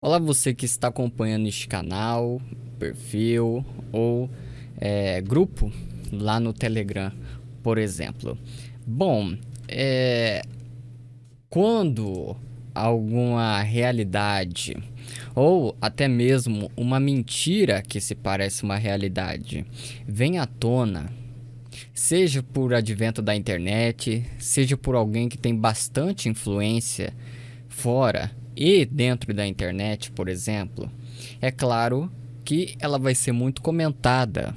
Olá, você que está acompanhando este canal, perfil ou grupo lá no Telegram, por exemplo. Bom, quando alguma realidade ou até mesmo uma mentira que se parece uma realidade vem à tona, seja por advento da internet, seja por alguém que tem bastante influência fora e dentro da internet, por exemplo, é claro que ela vai ser muito comentada.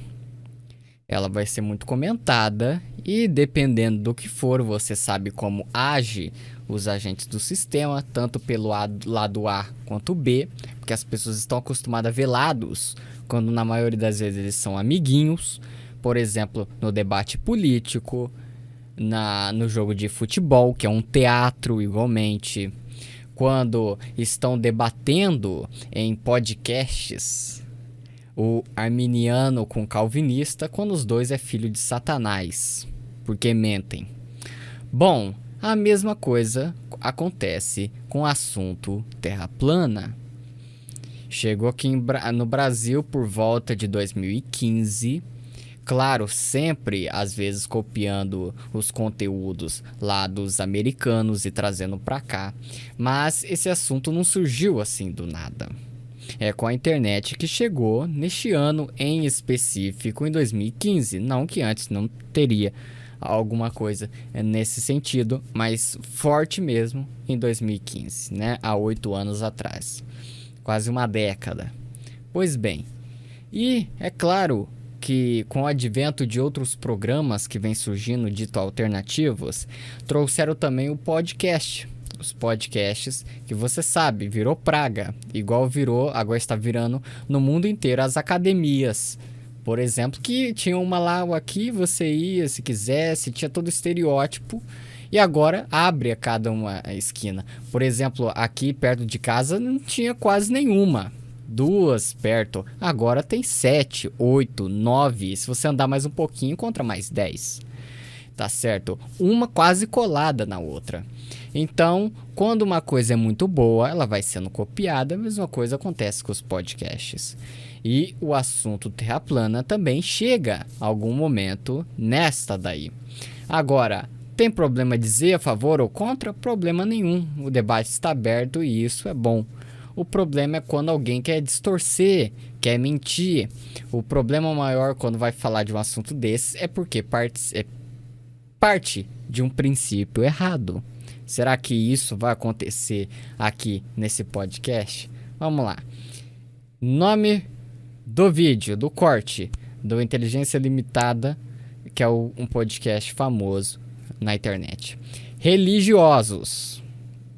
Ela vai ser muito comentada e dependendo do que for, você sabe como age os agentes do sistema, tanto pelo lado A quanto B, porque as pessoas estão acostumadas a ver lados, quando na maioria das vezes eles são amiguinhos. Por exemplo, no debate político, no jogo de futebol, que é um teatro igualmente, quando estão debatendo em podcasts o arminiano com calvinista, quando os dois é filho de Satanás, porque mentem. Bom, a mesma coisa acontece com o assunto terra plana. Chegou aqui no Brasil por volta de 2015. Claro, sempre às vezes copiando os conteúdos lá dos americanos e trazendo para cá, mas esse assunto não surgiu assim do nada. É com a internet que chegou neste ano em específico, em 2015. Não que antes não teria alguma coisa nesse sentido, mas forte mesmo em 2015, né? Há 8 anos atrás. Quase uma década. Pois bem, e é claro que com o advento de outros programas que vêm surgindo dito alternativos, trouxeram também o podcast. Os podcasts que você sabe, virou praga, igual virou, agora está virando no mundo inteiro as academias. Por exemplo, que tinha uma lá aqui, você ia se quisesse, tinha todo o estereótipo. E agora abre a cada uma esquina. Por exemplo, aqui perto de casa não tinha quase nenhuma. Duas perto. Agora tem 7, 8, 9. Se você andar mais um pouquinho, encontra mais 10. Tá certo? Uma quase colada na outra. Então, quando uma coisa é muito boa, ela vai sendo copiada. A mesma coisa acontece com os podcasts. E o assunto terra plana também chega a algum momento nesta daí. Agora, tem problema dizer a favor ou contra? Problema nenhum. O debate está aberto e isso é bom. O problema é quando alguém quer distorcer, quer mentir. O problema maior quando vai falar de um assunto desse é porque parte de um princípio errado. Será que isso vai acontecer aqui nesse podcast? Vamos lá. Nome do vídeo, do corte, do Inteligência Limitada, que é um podcast famoso na internet. Religiosos.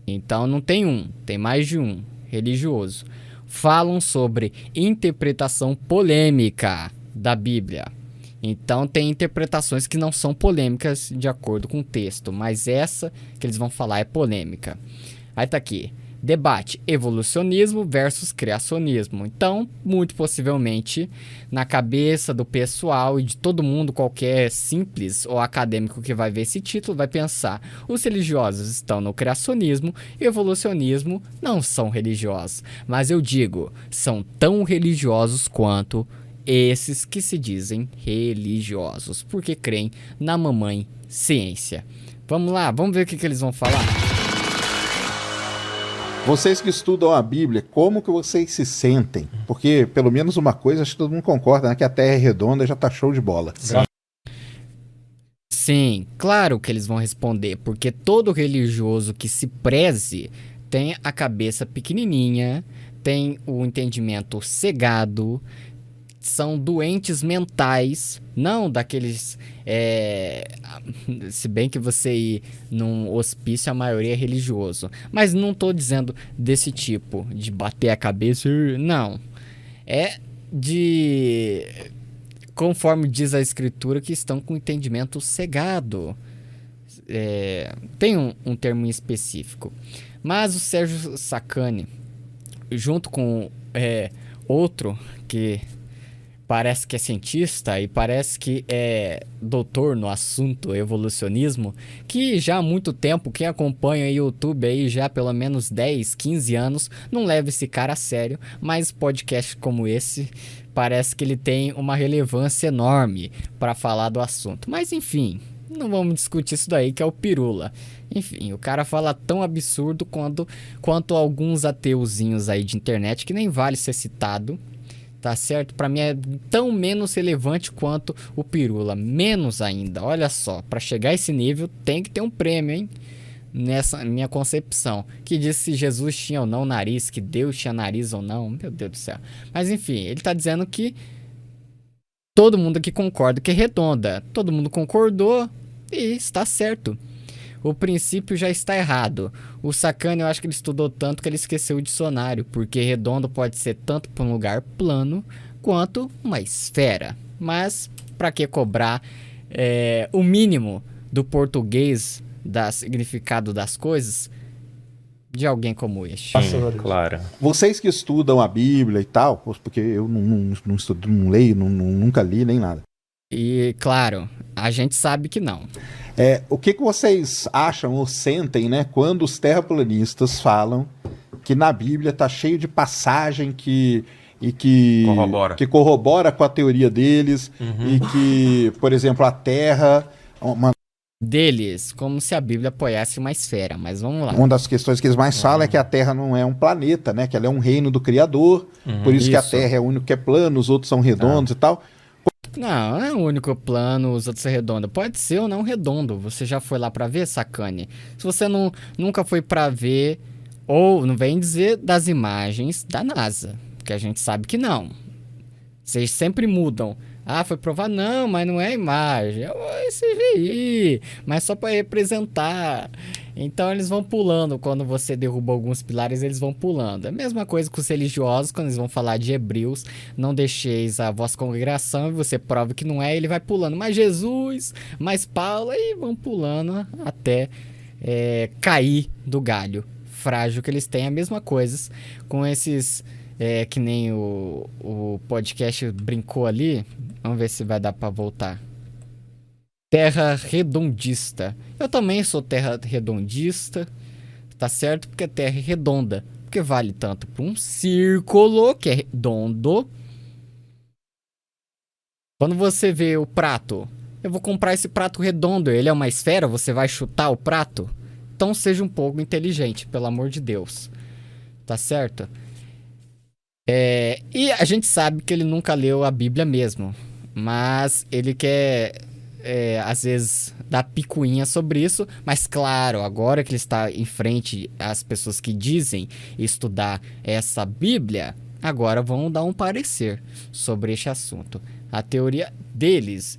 Então não tem um, tem mais de um. Religioso. Falam sobre interpretação polêmica da Bíblia. Então tem interpretações que não são polêmicas de acordo com o texto, mas essa que eles vão falar é polêmica. Aí tá aqui. Debate evolucionismo versus criacionismo. Então, muito possivelmente, na cabeça do pessoal e de todo mundo, qualquer simples ou acadêmico que vai ver esse título, vai pensar: os religiosos estão no criacionismo e evolucionismo não são religiosos. Mas eu digo, são tão religiosos quanto esses que se dizem religiosos, porque creem na mamãe ciência. Vamos lá, vamos ver o que eles vão falar? Vocês que estudam a Bíblia, como que vocês se sentem? Porque, pelo menos uma coisa, acho que todo mundo concorda, né? Que a Terra é redonda e já tá show de bola. Sim, claro que eles vão responder, porque todo religioso que se preze tem a cabeça pequenininha, tem o entendimento cegado, são doentes mentais, não daqueles. Se bem que você ir num hospício, a maioria é religioso. Mas não tô dizendo desse tipo, de bater a cabeça. Não. É de. Conforme diz a escritura, que estão com entendimento cegado. Tem um termo específico. Mas o Sérgio Sacani, junto com outro que parece que é cientista e parece que é doutor no assunto evolucionismo, que já há muito tempo, quem acompanha o YouTube aí já há pelo menos 10, 15 anos, não leva esse cara a sério, mas podcast como esse parece que ele tem uma relevância enorme para falar do assunto. Mas enfim, não vamos discutir isso daí, que é o Pirula. Enfim, o cara fala tão absurdo quanto alguns ateuzinhos aí de internet, que nem vale ser citado. Tá certo? Pra mim é tão menos relevante quanto o Pirula. Menos ainda. Olha só, pra chegar a esse nível tem que ter um prêmio, hein? Nessa minha concepção. Que diz se Jesus tinha ou não nariz, que Deus tinha nariz ou não. Meu Deus do céu. Mas enfim, ele tá dizendo que todo mundo aqui concorda que é redonda. Todo mundo concordou e está certo. O princípio já está errado. O Sacani, eu acho que ele estudou tanto que ele esqueceu o dicionário, porque redondo pode ser tanto para um lugar plano quanto uma esfera. Mas para que cobrar o mínimo do português, do significado das coisas, de alguém como este? Sim, claro. Vocês que estudam a Bíblia e tal, porque eu não estudo, não leio, nunca li nem nada. E claro, a gente sabe que não. O que vocês acham ou sentem, né, quando os terraplanistas falam que na Bíblia está cheio de passagem que corrobora com a teoria deles e que, por exemplo, a Terra... Deles, como se a Bíblia apoiasse uma esfera, mas vamos lá. Uma das questões que eles mais falam é que a Terra não é um planeta, né, que ela é um reino do Criador, por isso que a Terra é o único que é plano, os outros são redondos e tal. Não é o único plano, os outros é redondo. Pode ser ou não redondo. Você já foi lá pra ver, Sacani? Se você nunca foi pra ver, ou não vem dizer das imagens da NASA, que a gente sabe que não. Vocês sempre mudam. Ah, foi provar? Não, mas não é imagem. É CGI, mas só para representar. Então eles vão pulando. Quando você derruba alguns pilares, eles vão pulando. É a mesma coisa com os religiosos, quando eles vão falar de Hebreus. Não deixeis a vossa congregação e você prova que não é, ele vai pulando. Mas Jesus, mais Paulo, e vão pulando até cair do galho frágil que eles têm. A mesma coisa com esses... que nem o podcast brincou ali. Vamos ver se vai dar pra voltar. Terra redondista. Eu também sou terra redondista. Tá certo? Porque a terra é redonda. Porque vale tanto para um círculo, que é redondo. Quando você vê o prato, eu vou comprar esse prato redondo. Ele é uma esfera, você vai chutar o prato? Então seja um pouco inteligente, pelo amor de Deus. Tá certo? E a gente sabe que ele nunca leu a Bíblia mesmo, mas ele quer, às vezes, dar picuinha sobre isso. Mas claro, agora que ele está em frente às pessoas que dizem estudar essa Bíblia, agora vão dar um parecer sobre este assunto. A teoria deles,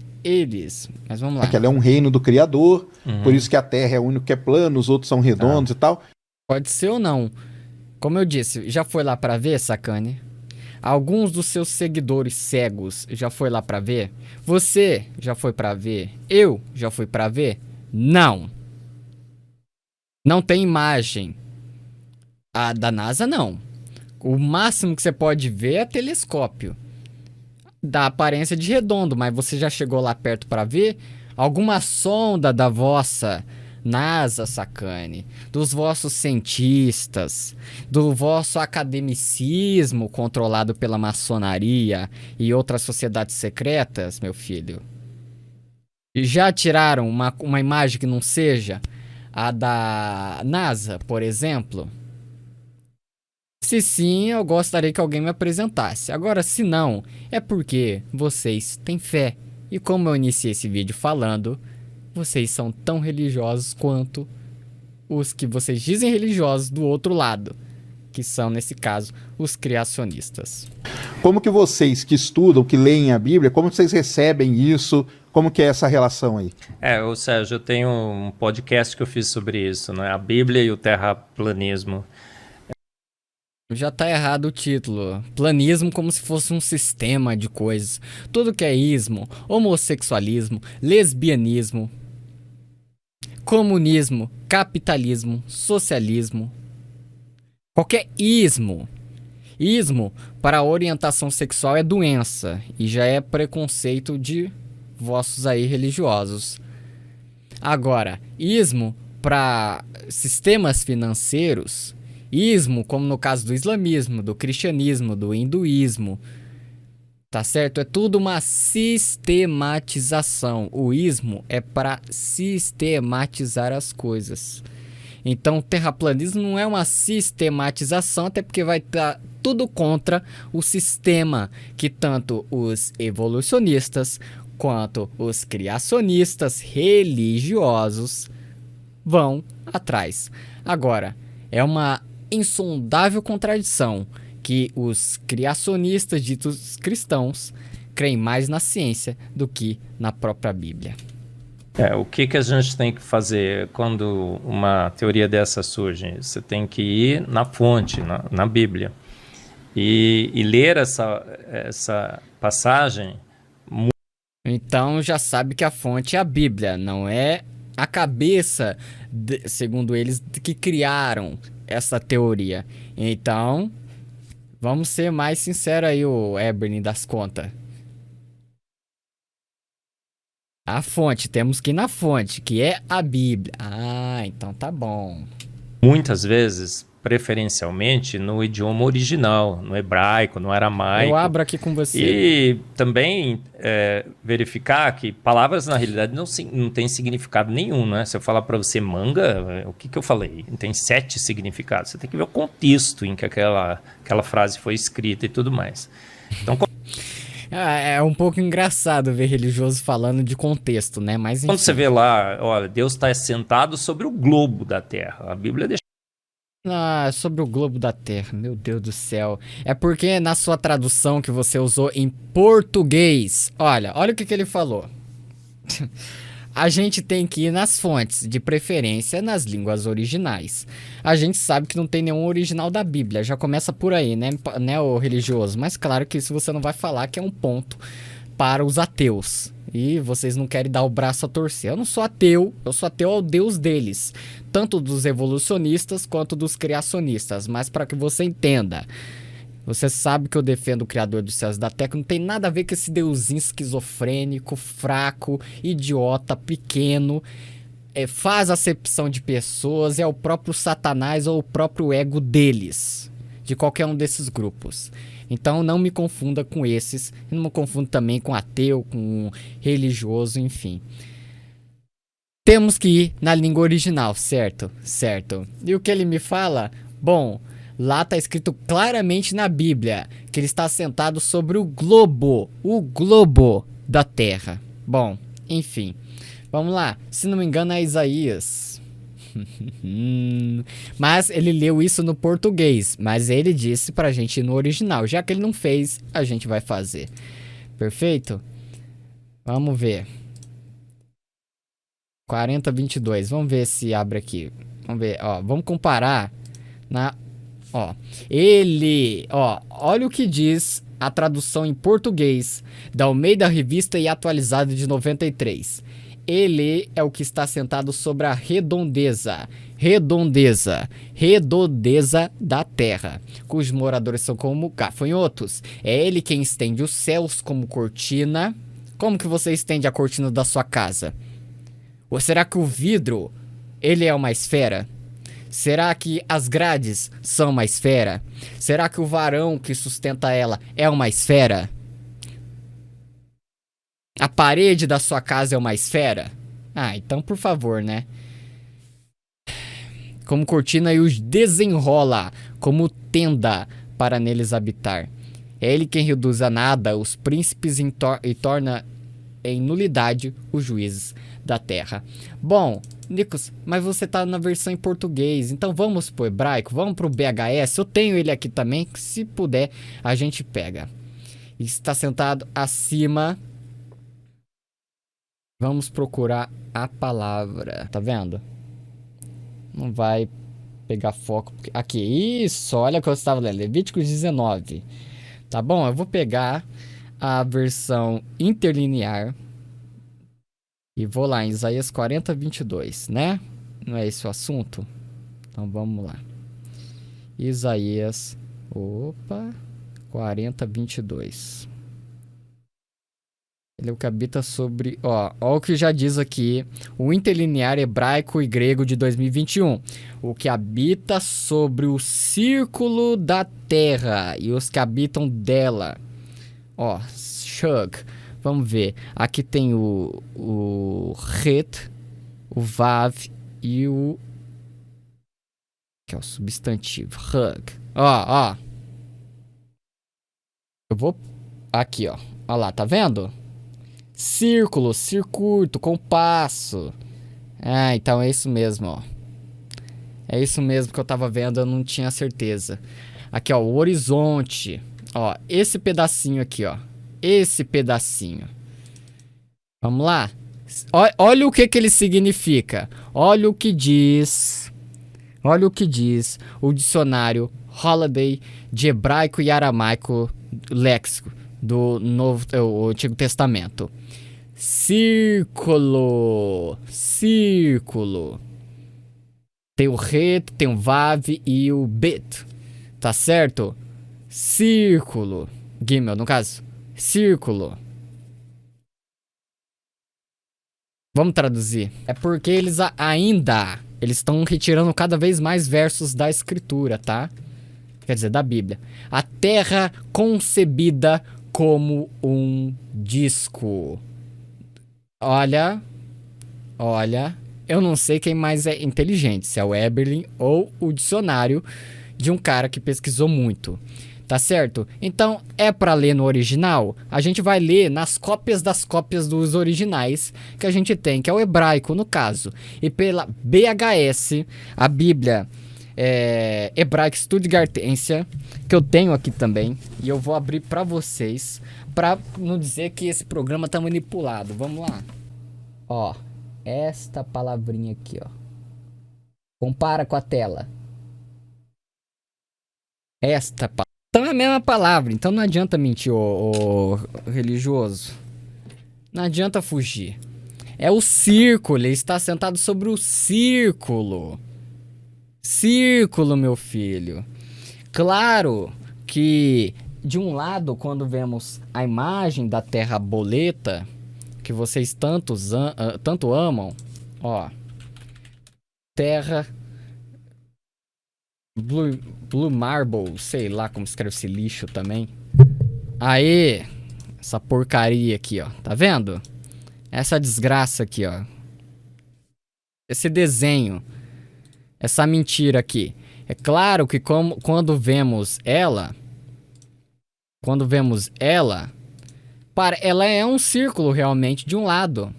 mas vamos lá. Que ela é um reino do Criador, por isso que a Terra é o único que é plano, os outros são redondos e tal. Pode ser ou não. Como eu disse, já foi lá pra ver, Sacani? Alguns dos seus seguidores cegos já foi lá pra ver? Você já foi pra ver? Eu já fui pra ver? Não. Não tem imagem. A da NASA, não. O máximo que você pode ver é telescópio. Dá aparência de redondo, mas você já chegou lá perto pra ver? Alguma sonda da vossa... NASA, Sacani, dos vossos cientistas, do vosso academicismo controlado pela maçonaria e outras sociedades secretas, meu filho. E já tiraram uma imagem que não seja a da NASA, por exemplo? Se sim, eu gostaria que alguém me apresentasse. Agora, se não, é porque vocês têm fé. E como eu iniciei esse vídeo falando... Vocês são tão religiosos quanto os que vocês dizem religiosos do outro lado, que são, nesse caso, os criacionistas. Como que vocês que estudam, que leem a Bíblia, como vocês recebem isso? Como que é essa relação aí? Ô Sérgio, eu tenho um podcast que eu fiz sobre isso, né? A Bíblia e o terraplanismo. Já tá errado o título. Planismo como se fosse um sistema de coisas. Tudo que é ismo, homossexualismo, lesbianismo, comunismo, capitalismo, socialismo, qualquer ismo Ismo para orientação sexual é doença e já é preconceito de vossos aí religiosos. Agora, ismo para sistemas financeiros, ismo como no caso do islamismo, do cristianismo, do hinduísmo, tá certo? É tudo uma sistematização. O ismo é para sistematizar as coisas. Então, o terraplanismo não é uma sistematização, até porque vai estar tudo contra o sistema que tanto os evolucionistas quanto os criacionistas religiosos vão atrás. Agora, é uma insondável contradição que os criacionistas ditos cristãos creem mais na ciência do que na própria Bíblia. O que a gente tem que fazer quando uma teoria dessa surge? Você tem que ir na fonte, na Bíblia, e ler essa passagem. Então já sabe que a fonte é a Bíblia, não é a cabeça, segundo eles, que criaram essa teoria. Então, vamos ser mais sinceros aí, o Eberny das contas. A fonte, temos que ir na fonte, que é a Bíblia. Ah, então tá bom. Muitas vezes, preferencialmente, no idioma original, no hebraico, no aramaico. Eu abro aqui com você. E também verificar que palavras, na realidade, não têm significado nenhum, né? Se eu falar para você manga, o que eu falei? Tem 7 significados. Você tem que ver o contexto em que aquela frase foi escrita e tudo mais. Então, É um pouco engraçado ver religioso falando de contexto, né? Mas enfim. quando você vê lá, olha, Deus está sentado sobre o globo da Terra. A Bíblia deixa. Sobre o globo da Terra, meu Deus do céu. É porque na sua tradução que você usou em português, olha o que ele falou. A gente tem que ir nas fontes, de preferência nas línguas originais. A gente sabe que não tem nenhum original da Bíblia, já começa por aí, né, o religioso? Mas claro que isso você não vai falar que é um ponto para os ateus. E vocês não querem dar o braço a torcer. Eu não sou ateu, eu sou ateu ao Deus deles. Tanto dos evolucionistas quanto dos criacionistas. Mas para que você entenda, você sabe que eu defendo o Criador dos céus e da terra, não tem nada a ver com esse deusinho esquizofrênico, fraco, idiota, pequeno, faz acepção de pessoas, é o próprio Satanás ou o próprio ego deles, de qualquer um desses grupos. Então não me confunda com esses, não me confunda também com ateu, com religioso, enfim. Temos que ir na língua original, certo? Certo. E o que ele me fala? Bom, lá está escrito claramente na Bíblia que ele está sentado sobre o globo da Terra. Bom, enfim, vamos lá. Se não me engano é Isaías. Mas ele leu isso no português, mas ele disse pra gente ir no original. Já que ele não fez, a gente vai fazer. Perfeito? Vamos ver. 40:22. Vamos ver se abre aqui. Vamos ver, ó, vamos comparar olha o que diz a tradução em português da Almeida Revista e Atualizada de 93. Ele é o que está sentado sobre a redondeza da terra, cujos moradores são como gafanhotos. É ele quem estende os céus como cortina. Como que você estende a cortina da sua casa? Ou será que o vidro, ele é uma esfera? Será que as grades são uma esfera? Será que o varão que sustenta ela é uma esfera? A parede da sua casa é uma esfera? Ah, então por favor, né? Como cortina e os desenrola como tenda para neles habitar. É ele quem reduz a nada os príncipes e torna em nulidade os juízes da terra. Bom, Nicos, mas você tá na versão em português, então vamos pro hebraico, vamos pro BHS. Eu tenho ele aqui também, que se puder a gente pega. Está sentado acima. Vamos procurar a palavra. Tá vendo? Não vai pegar foco. Aqui, isso, olha o que eu estava lendo. Levíticos 19. Tá bom? Eu vou pegar a versão interlinear e vou lá em Isaías 40:22, né? Não é esse o assunto? Então vamos lá. Isaías Opa, 40:22. Ele é o que habita sobre... Ó o que já diz aqui. O interlinear hebraico e grego de 2021. O que habita sobre o círculo da terra e os que habitam dela. Ó, Shug. Vamos ver. Aqui tem o Het, o Vav e o... que é o substantivo. Hug. Ó. Eu vou... aqui, ó. Ó lá, tá vendo? Círculo, circuito, compasso. Ah, então é isso mesmo, ó. É isso mesmo que eu tava vendo, eu não tinha certeza. Aqui, ó, o horizonte. Ó, esse pedacinho aqui, ó. Esse pedacinho. Vamos lá. Olha o que ele significa. Olha o que diz o dicionário Holiday de hebraico e aramaico léxico do o Antigo Testamento. Círculo. Tem o Het, tem o Vav e o Bet. Tá certo? Círculo. Gimel, no caso. Círculo. Vamos traduzir. É porque eles eles estão retirando cada vez mais versos da escritura, tá? Quer dizer, da Bíblia. A terra concebida como um disco. Olha, eu não sei quem mais é inteligente, se é o Eberlin ou o dicionário de um cara que pesquisou muito. Tá certo? Então, é para ler no original? A gente vai ler nas cópias das cópias dos originais que a gente tem, que é o hebraico, no caso. E pela BHS, a Bíblia Hebraica Stuttgartensia, que eu tenho aqui também. E eu vou abrir para vocês, para não dizer que esse programa tá manipulado. Vamos lá. Ó, esta palavrinha aqui, ó. Compara com a tela. Esta palavra. Então é a mesma palavra, então não adianta mentir, ô religioso. Não adianta fugir. É o círculo, ele está sentado sobre o círculo. Círculo, meu filho. Claro que, de um lado, quando vemos a imagem da terra boleta, que vocês tanto amam, ó. Terra... Blue Marble, sei lá como escreve esse lixo também. Aê! Essa porcaria aqui, ó. Tá vendo? Essa desgraça aqui, ó. Esse desenho. Essa mentira aqui. É claro que quando vemos ela... ela é um círculo realmente de um lado.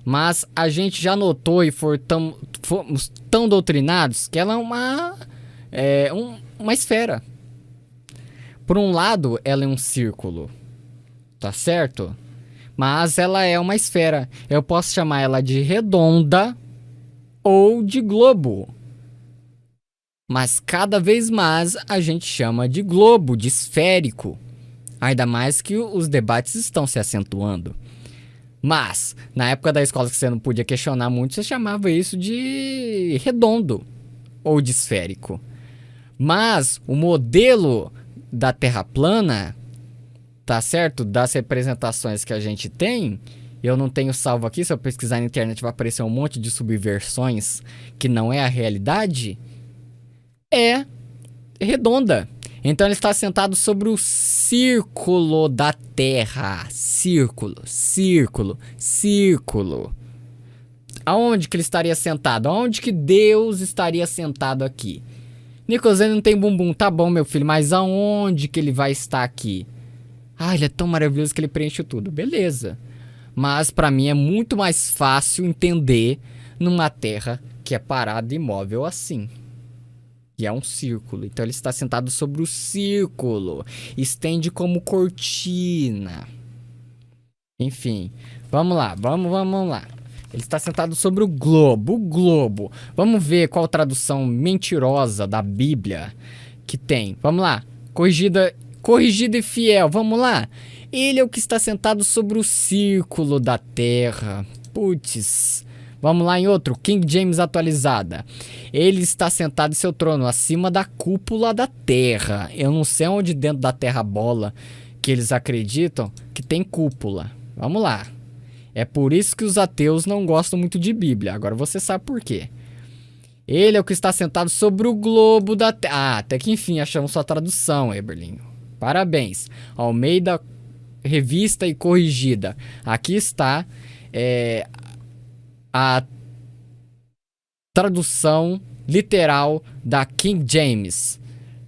Mas a gente já notou e fomos tão doutrinados que ela é uma esfera. Por um lado, ela é um círculo. Tá certo? Mas ela é uma esfera. Eu posso chamar ela de redonda ou de globo. Mas cada vez mais a gente chama de globo, de esférico. Ainda mais que os debates estão se acentuando. Mas, na época da escola que você não podia questionar muito, você chamava isso de redondo ou de esférico. Mas o modelo da Terra plana, tá certo? Das representações que a gente tem, eu não tenho salvo aqui, se eu pesquisar na internet vai aparecer um monte de subversões que não é a realidade, é redonda. Então ele está sentado sobre o círculo da Terra. Círculo. Aonde que ele estaria sentado? Aonde que Deus estaria sentado aqui? Nicolas, ele não tem bumbum. Tá bom, meu filho, mas aonde que ele vai estar aqui? Ah, ele é tão maravilhoso que ele preenche tudo. Beleza. Mas pra mim é muito mais fácil entender numa terra que é parada e imóvel assim. E é um círculo. Então ele está sentado sobre o círculo. Estende como cortina. Enfim. Vamos lá. Vamos lá. Ele está sentado sobre o globo. O globo. Vamos ver qual tradução mentirosa da Bíblia que tem. Vamos lá. Corrigida e fiel. Vamos lá. Ele é o que está sentado sobre o círculo da terra. Putz. Vamos lá em outro, King James atualizada. Ele está sentado em seu trono, acima da cúpula da terra. Eu não sei onde dentro da terra bola que eles acreditam que tem cúpula. Vamos lá. É por isso que os ateus não gostam muito de Bíblia. Agora você sabe por quê. Ele é o que está sentado sobre o globo da terra. Ah, até que enfim achamos sua tradução, Eberlinho. Parabéns. Almeida, revista e corrigida. Aqui está a tradução literal da King James,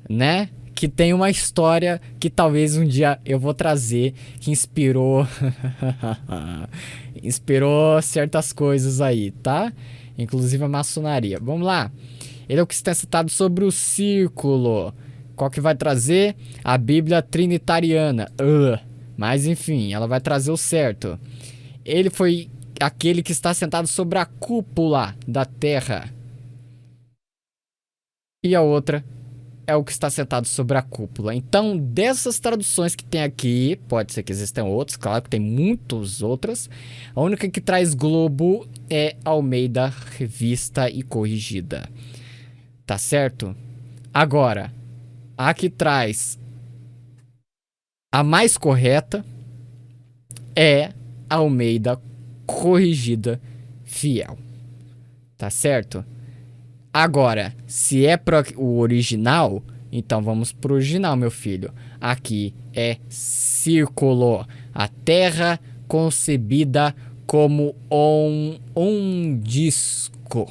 né? Que tem uma história que talvez um dia eu vou trazer, que inspirou inspirou certas coisas aí, tá? Inclusive a maçonaria. Vamos lá. Ele é o que está sentado sobre o círculo. Qual que vai trazer? A Bíblia Trinitariana. Mas enfim, ela vai trazer o certo. Ele foi aquele que está sentado sobre a cúpula da terra. E a outra é o que está sentado sobre a cúpula. Então, dessas traduções que tem aqui, pode ser que existam outras, claro que tem muitas outras. A única que traz globo é Almeida, revista e corrigida. Tá certo? Agora, a que traz a mais correta é Almeida, corrigida, fiel. Tá certo? Agora, se é para o original, então vamos pro original, meu filho. Aqui é círculo. A terra concebida como um disco.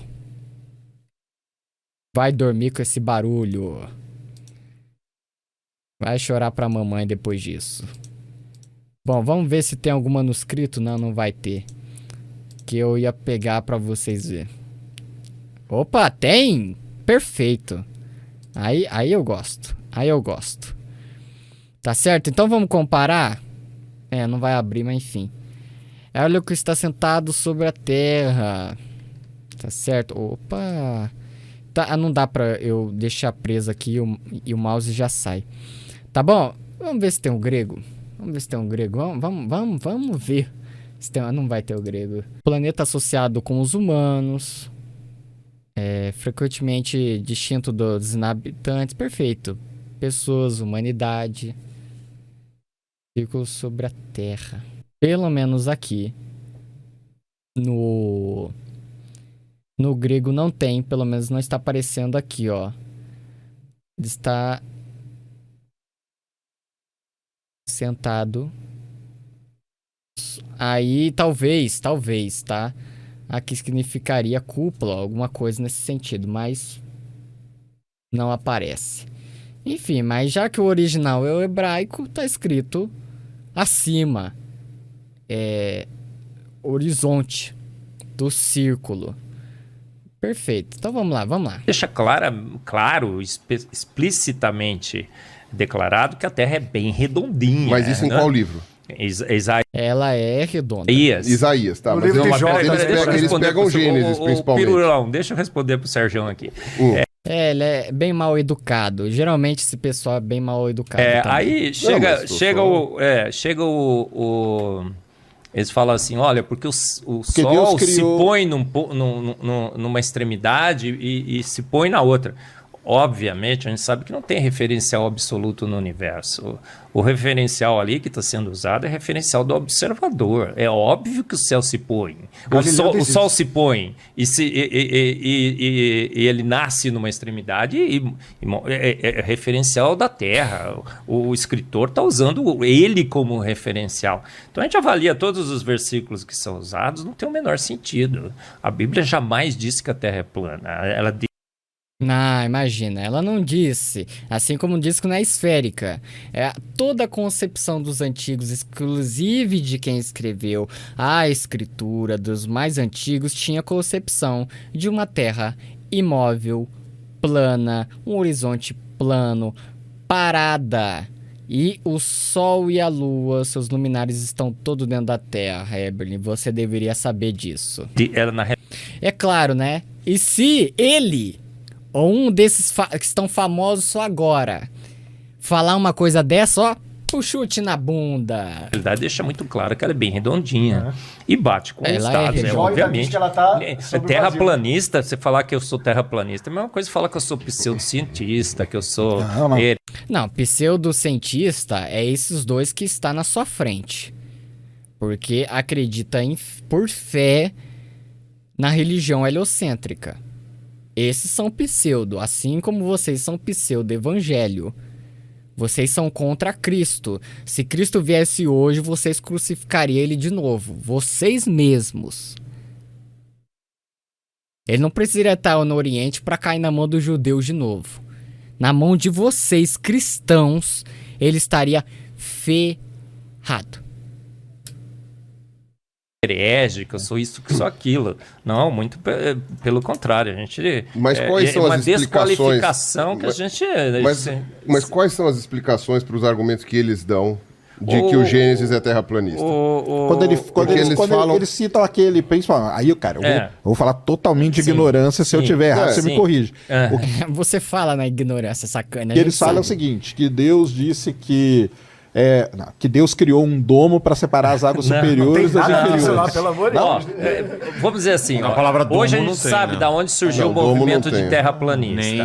Vai dormir com esse barulho. Vai chorar pra mamãe depois disso. Bom, vamos ver se tem algum manuscrito. Não, não vai ter. Que eu ia pegar pra vocês verem. Opa, tem? Perfeito. Aí eu gosto. Aí eu gosto. Tá certo? Então vamos comparar? Não vai abrir, mas enfim. Olha o que está sentado sobre a terra. Tá certo? Opa. Tá, não dá pra eu deixar preso aqui e o mouse já sai. Tá bom? Vamos ver se tem um grego. Vamos ver se tem um grego. Vamos ver. Se tem, não vai ter o grego. Planeta associado com os humanos. Frequentemente distinto dos inhabitantes. Perfeito. Pessoas, humanidade. Círculo sobre a terra. Pelo menos aqui. No grego não tem. Pelo menos não está aparecendo aqui, ó. Está sentado. Aí talvez, tá? Aqui significaria cúpula, alguma coisa nesse sentido, mas não aparece. Enfim, mas já que o original é o hebraico, tá escrito acima. Horizonte do círculo. Perfeito. Então vamos lá. Deixa claro, explicitamente declarado que a Terra é bem redondinha. Mas isso em qual livro? Isaías. Ela é redonda. Isaías, tá. Mas eles pegam Gênesis, principalmente. Pirulão, deixa eu responder pro Sérgio aqui. Ele é bem mal educado. Geralmente esse pessoal é bem mal educado também. Aí chega o eles falam assim, olha, porque o Sol se põe numa extremidade e se põe na outra. Obviamente, a gente sabe que não tem referencial absoluto no universo. O referencial ali que está sendo usado é referencial do observador. É óbvio que o céu se põe. O Sol se põe e ele nasce numa extremidade é referencial da Terra. O escritor está usando ele como referencial. Então a gente avalia todos os versículos que são usados, não tem o menor sentido. A Bíblia jamais disse que a Terra é plana. Ela Não, imagina, ela não disse, assim como disse que não é esférica. Toda a concepção dos antigos, inclusive de quem escreveu a escritura dos mais antigos, tinha concepção de uma terra imóvel, plana, um horizonte plano, parada. E o Sol e a Lua, seus luminares estão todos dentro da Terra, Eberlin. Você deveria saber disso. É claro, né? E se ele... ou um desses que estão famosos só agora, falar uma coisa dessa, ó, O chute na bunda. A realidade deixa muito claro que ela é bem redondinha. E bate com os dados, obviamente. Que ela tá terraplanista, você falar que eu sou terraplanista, é a mesma coisa falar que eu sou pseudocientista, que eu sou... Não, pseudocientista é esses dois que está na sua frente. Porque acredita por fé na religião heliocêntrica. Esses são pseudo, assim como vocês são pseudo-evangelho. Vocês são contra Cristo. Se Cristo viesse hoje, vocês crucificariam ele de novo. Vocês mesmos. Ele não precisaria estar no Oriente para cair na mão dos judeus de novo. Na mão de vocês, cristãos, ele estaria ferrado. Herege, que eu sou isso, que eu sou aquilo. Não, muito pelo contrário. A gente... Mas quais são as explicações? Desqualificação que a gente... Mas quais são as explicações para os argumentos que eles dão de que o Gênesis é terraplanista? Quando eles citam aquele, principalmente, aí, cara, eu vou falar totalmente de ignorância, se eu tiver errado, você me corrige. Você fala na ignorância, sacana. Que eles falam o seguinte, que Deus disse que Deus criou um domo para separar as águas superiores das inferiores. Lá, pelo amor de Deus. Vamos dizer assim, a palavra domo hoje a gente não tem, sabe né? da onde surgiu o movimento de terraplanista.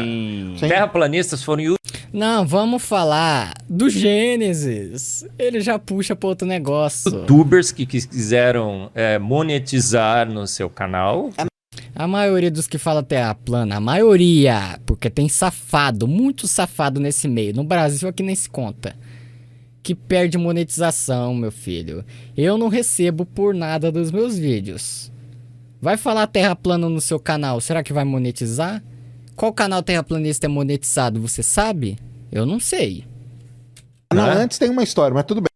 Terraplanistas foram... Não, vamos falar do Gênesis. Ele já puxa para outro negócio. Youtubers que quiseram monetizar no seu canal. A maioria dos que falam terra plana, a maioria, porque tem safado, muito safado nesse meio. No Brasil aqui nem se conta. Que perde monetização, meu filho. Eu não recebo por nada dos meus vídeos. Vai falar terra plana no seu canal, será que vai monetizar? Qual canal terraplanista é monetizado, você sabe? Eu não sei. Não, antes tem uma história, mas tudo bem.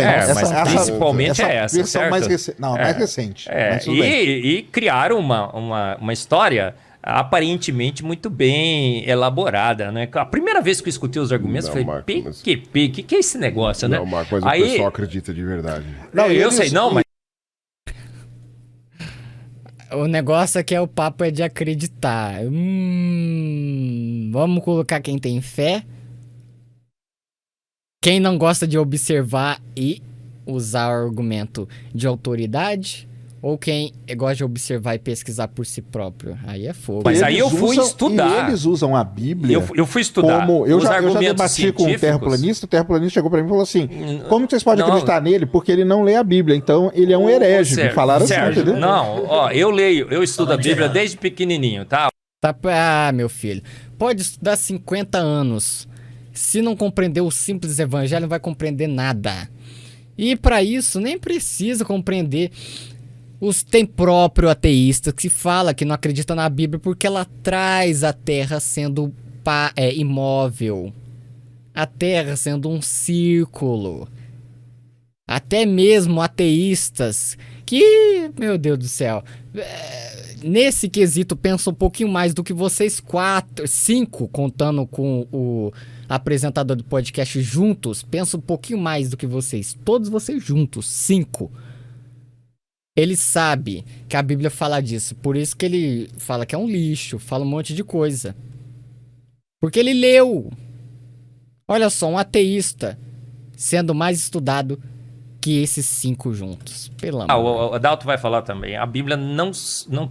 Mas principalmente essa versão certo? mais recente. Não, mais recente. E criaram uma história aparentemente muito bem elaborada, né? A primeira vez que eu escutei os argumentos, eu falei, Marco, PQP, que é esse negócio, né? Não, Marco, mas o pessoal acredita de verdade. Não, eu sei, não, mas... O negócio aqui o papo é de acreditar. Vamos colocar quem tem fé. Quem não gosta de observar e usar o argumento de autoridade. Ou quem gosta de observar e pesquisar por si próprio. Aí é fogo. Mas aí eu fui estudar. E eles usam a Bíblia. Eu fui estudar. Eu já debati com um terraplanista. O terraplanista chegou pra mim e falou assim: como vocês podem acreditar nele? Porque ele não lê a Bíblia. Então ele é um herege. Me falaram assim, entendeu? Não, eu estudo a Bíblia desde pequenininho, tá? Meu filho. Pode estudar 50 anos. Se não compreender o simples evangelho, não vai compreender nada. E para isso, nem precisa compreender. Tem próprio ateísta que fala que não acredita na Bíblia porque ela traz a Terra sendo imóvel. A Terra sendo um círculo. Até mesmo ateístas que, meu Deus do céu, nesse quesito pensam um pouquinho mais do que vocês 5, contando com o apresentador do podcast juntos, pensam um pouquinho mais do que vocês. Todos vocês juntos, 5. Ele sabe que a Bíblia fala disso. Por isso que ele fala que é um lixo. Fala um monte de coisa. Porque ele leu. Olha só, um ateísta sendo mais estudado que esses 5 juntos. Pelo amor. O Adalto vai falar também. A Bíblia não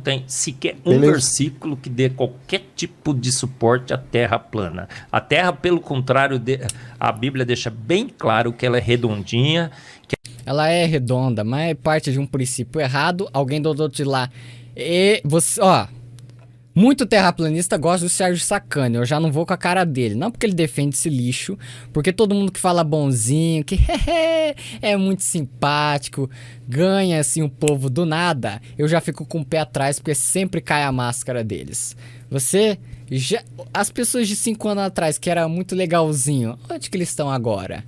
tem sequer um versículo que dê qualquer tipo de suporte à Terra plana. A Terra, pelo contrário, a Bíblia deixa bem claro que ela é redondinha. Ela é redonda, mas é parte de um princípio errado. Alguém do outro de lá. Muito terraplanista gosta do Sérgio Sacani. Eu já não vou com a cara dele. Não porque ele defende esse lixo. Porque todo mundo que fala bonzinho, que é muito simpático, ganha assim o povo do nada. Eu já fico com o pé atrás porque sempre cai a máscara deles. As pessoas de 5 anos atrás que era muito legalzinho, onde que eles estão agora?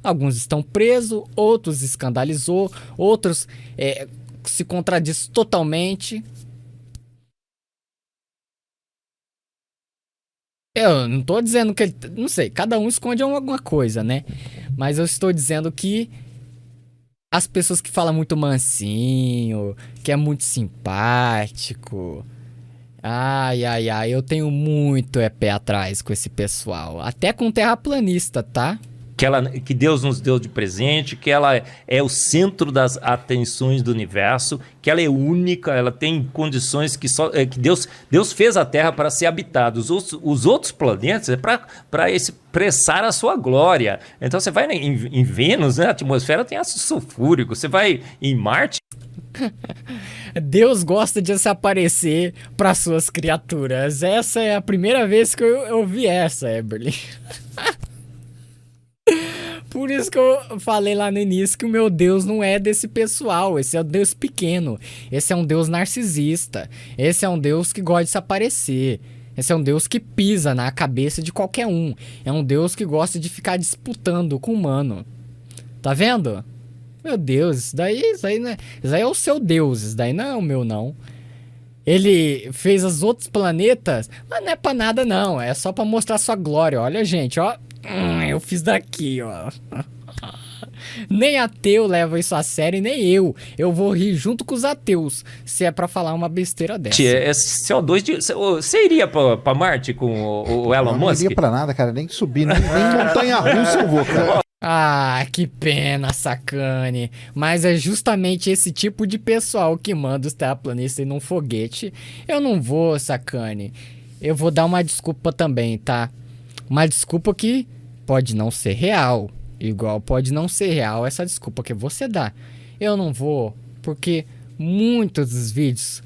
Alguns estão presos, outros escandalizou, outros se contradiz totalmente. Eu não tô dizendo que ele... Não sei, cada um esconde alguma coisa, né? Mas eu estou dizendo que as pessoas que falam muito mansinho, que é muito simpático... eu tenho muito pé atrás com esse pessoal. Até com terraplanista, tá? que Deus nos deu de presente, que ela é o centro das atenções do universo, que ela é única, ela tem condições que que Deus fez a Terra para ser habitada. Os outros planetas é para expressar a sua glória. Então você vai em Vênus, né, a atmosfera tem ácido sulfúrico. Você vai em Marte. Deus gosta de se aparecer para suas criaturas. Essa é a primeira vez que eu ouvi essa, Eberly. Por isso que eu falei lá no início que o meu Deus não é desse pessoal. Esse é um Deus pequeno. Esse é um Deus narcisista. Esse é um Deus que gosta de se aparecer. Esse é um Deus que pisa na cabeça de qualquer um. É um Deus que gosta de ficar disputando com o humano. Tá vendo? Meu Deus, isso daí é o seu Deus. Isso daí não é o meu, não. Ele fez os outros planetas, mas não é pra nada, não. É só pra mostrar sua glória. Olha, gente, ó. Eu fiz daqui, ó. Nem ateu leva isso a sério, nem eu. Eu vou rir junto com os ateus, se é pra falar uma besteira dessa. CO2 você iria pra Marte com o Elon Musk? Não iria pra nada, cara. Nem subir, nem montanha-russa eu vou, cara. Ah, que pena, Sacane. Mas é justamente esse tipo de pessoal que manda os terraplanistas ir num foguete. Eu não vou, Sacane. Eu vou dar uma desculpa também, tá? Uma desculpa que pode não ser real. Igual pode não ser real essa desculpa que você dá. Eu não vou, porque muitos dos vídeos,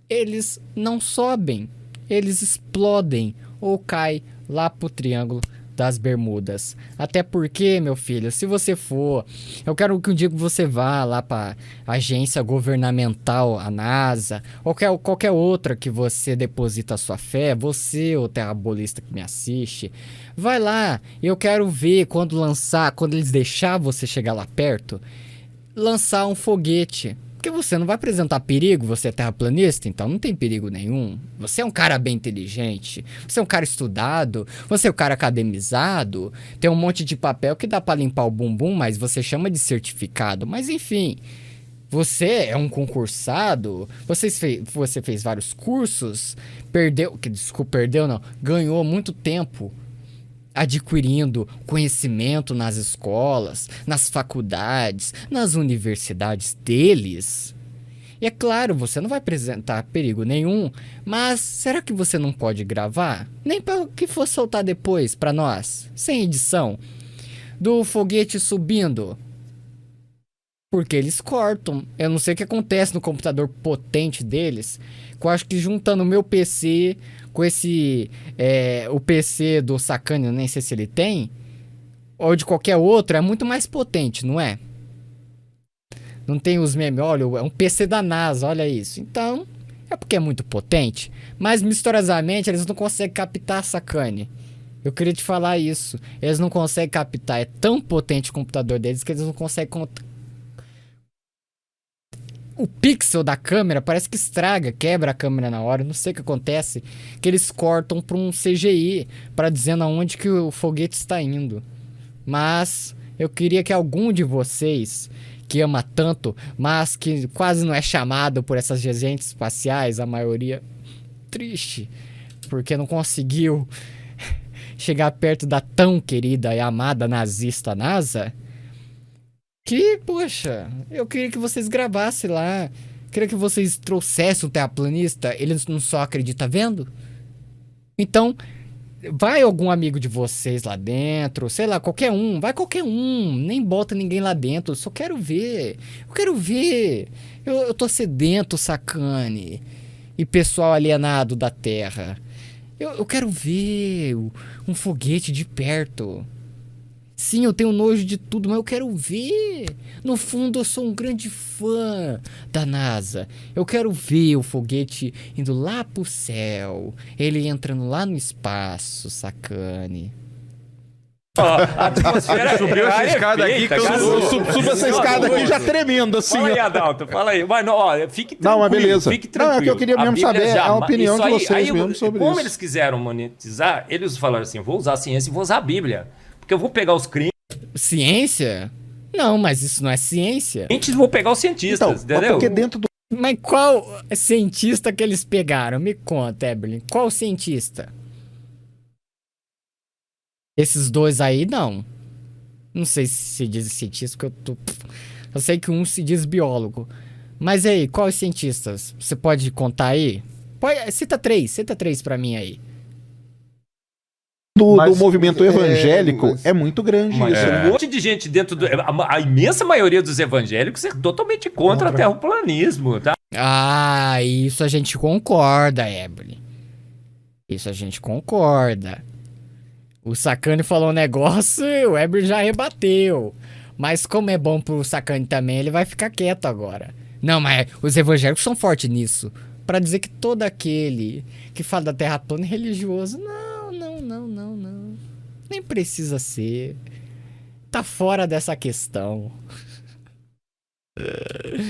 eles não sobem. Eles explodem ou caem lá pro Triângulo das Bermudas. Até porque, meu filho, se você for... Eu quero que um dia você vá lá pra agência governamental, a NASA, ou qualquer outra que você deposita a sua fé, você, o terrabolista que me assiste, vai lá. Eu quero ver quando eles deixar você chegar lá perto, lançar um foguete. Porque você não vai apresentar perigo, você é terraplanista, então não tem perigo nenhum. Você é um cara bem inteligente, você é um cara estudado, você é um cara academizado, tem um monte de papel que dá pra limpar o bumbum, mas você chama de certificado. Mas enfim, você é um concursado, você fez vários cursos, ganhou muito tempo adquirindo conhecimento nas escolas, nas faculdades, nas universidades deles. E é claro, você não vai apresentar perigo nenhum, mas será que você não pode gravar? Nem para que for soltar depois para nós, sem edição, do foguete subindo? Porque eles cortam. Eu não sei o que acontece no computador potente deles, que eu acho que juntando o meu PC com esse... o PC do Sacane, eu nem sei se ele tem, ou de qualquer outro, é muito mais potente, não é? Não tem os memes, olha, é um PC da NASA, olha isso. Então, é porque é muito potente, mas misteriosamente eles não conseguem captar, Sacane. Eu queria te falar isso. Eles não conseguem captar, é tão potente o computador deles que eles não conseguem... O pixel da câmera parece que estraga, quebra a câmera na hora, não sei o que acontece, que eles cortam para um CGI, para dizendo aonde que o foguete está indo. Mas eu queria que algum de vocês, que ama tanto, mas que quase não é chamado por essas agências espaciais, a maioria triste, porque não conseguiu chegar perto da tão querida e amada nazista NASA, que, poxa, eu queria que vocês gravassem lá. Queria que vocês trouxessem o terraplanista. Ele não só acredita vendo? Então, vai algum amigo de vocês lá dentro. Sei lá, qualquer um. Vai qualquer um. Nem bota ninguém lá dentro. Eu só quero ver. Eu quero ver. Eu tô sedento, Sacane. E pessoal alienado da Terra. Eu quero ver um foguete de perto. Sim, eu tenho nojo de tudo, mas eu quero ver. No fundo, eu sou um grande fã da NASA. Eu quero ver o foguete indo lá pro céu. Ele entrando lá no espaço, Sacane. A atmosfera subiu essa escada aqui, Suba essa escada aqui já tremendo, assim. Fala aí, Adalto, fala aí. Mas, não, olha, fique tranquilo. Não, mas beleza. Fique tranquilo. Não, é que eu queria mesmo saber a opinião de vocês mesmo sobre isso. Como eles quiseram monetizar, eles falaram assim, vou usar a ciência e vou usar a Bíblia. Porque eu vou pegar os crentes. Ciência? Não, mas isso não é ciência. Vou pegar os cientistas, Então, entendeu? porque dentro do... Mas qual cientista que eles pegaram? Me conta, Eberly. Qual cientista? Esses dois aí, não. Não sei se diz cientista, porque eu sei que um se diz biólogo. Mas aí, quais cientistas? Você pode contar aí? Cita três pra mim aí. Do Mas, movimento evangélico mas- é muito grande Mas isso. um monte de gente dentro do. A imensa maioria dos evangélicos é totalmente contra o terraplanismo, tá? Ah, isso a gente concorda, Evelyn. Isso a gente concorda. O Sacani falou um negócio e o Evelyn já rebateu. Mas como é bom pro Sacani também, ele vai ficar quieto agora. Não, mas os evangélicos são fortes nisso. Pra dizer que todo aquele que fala da terra plana é religioso. Não. Nem precisa ser. Tá fora dessa questão.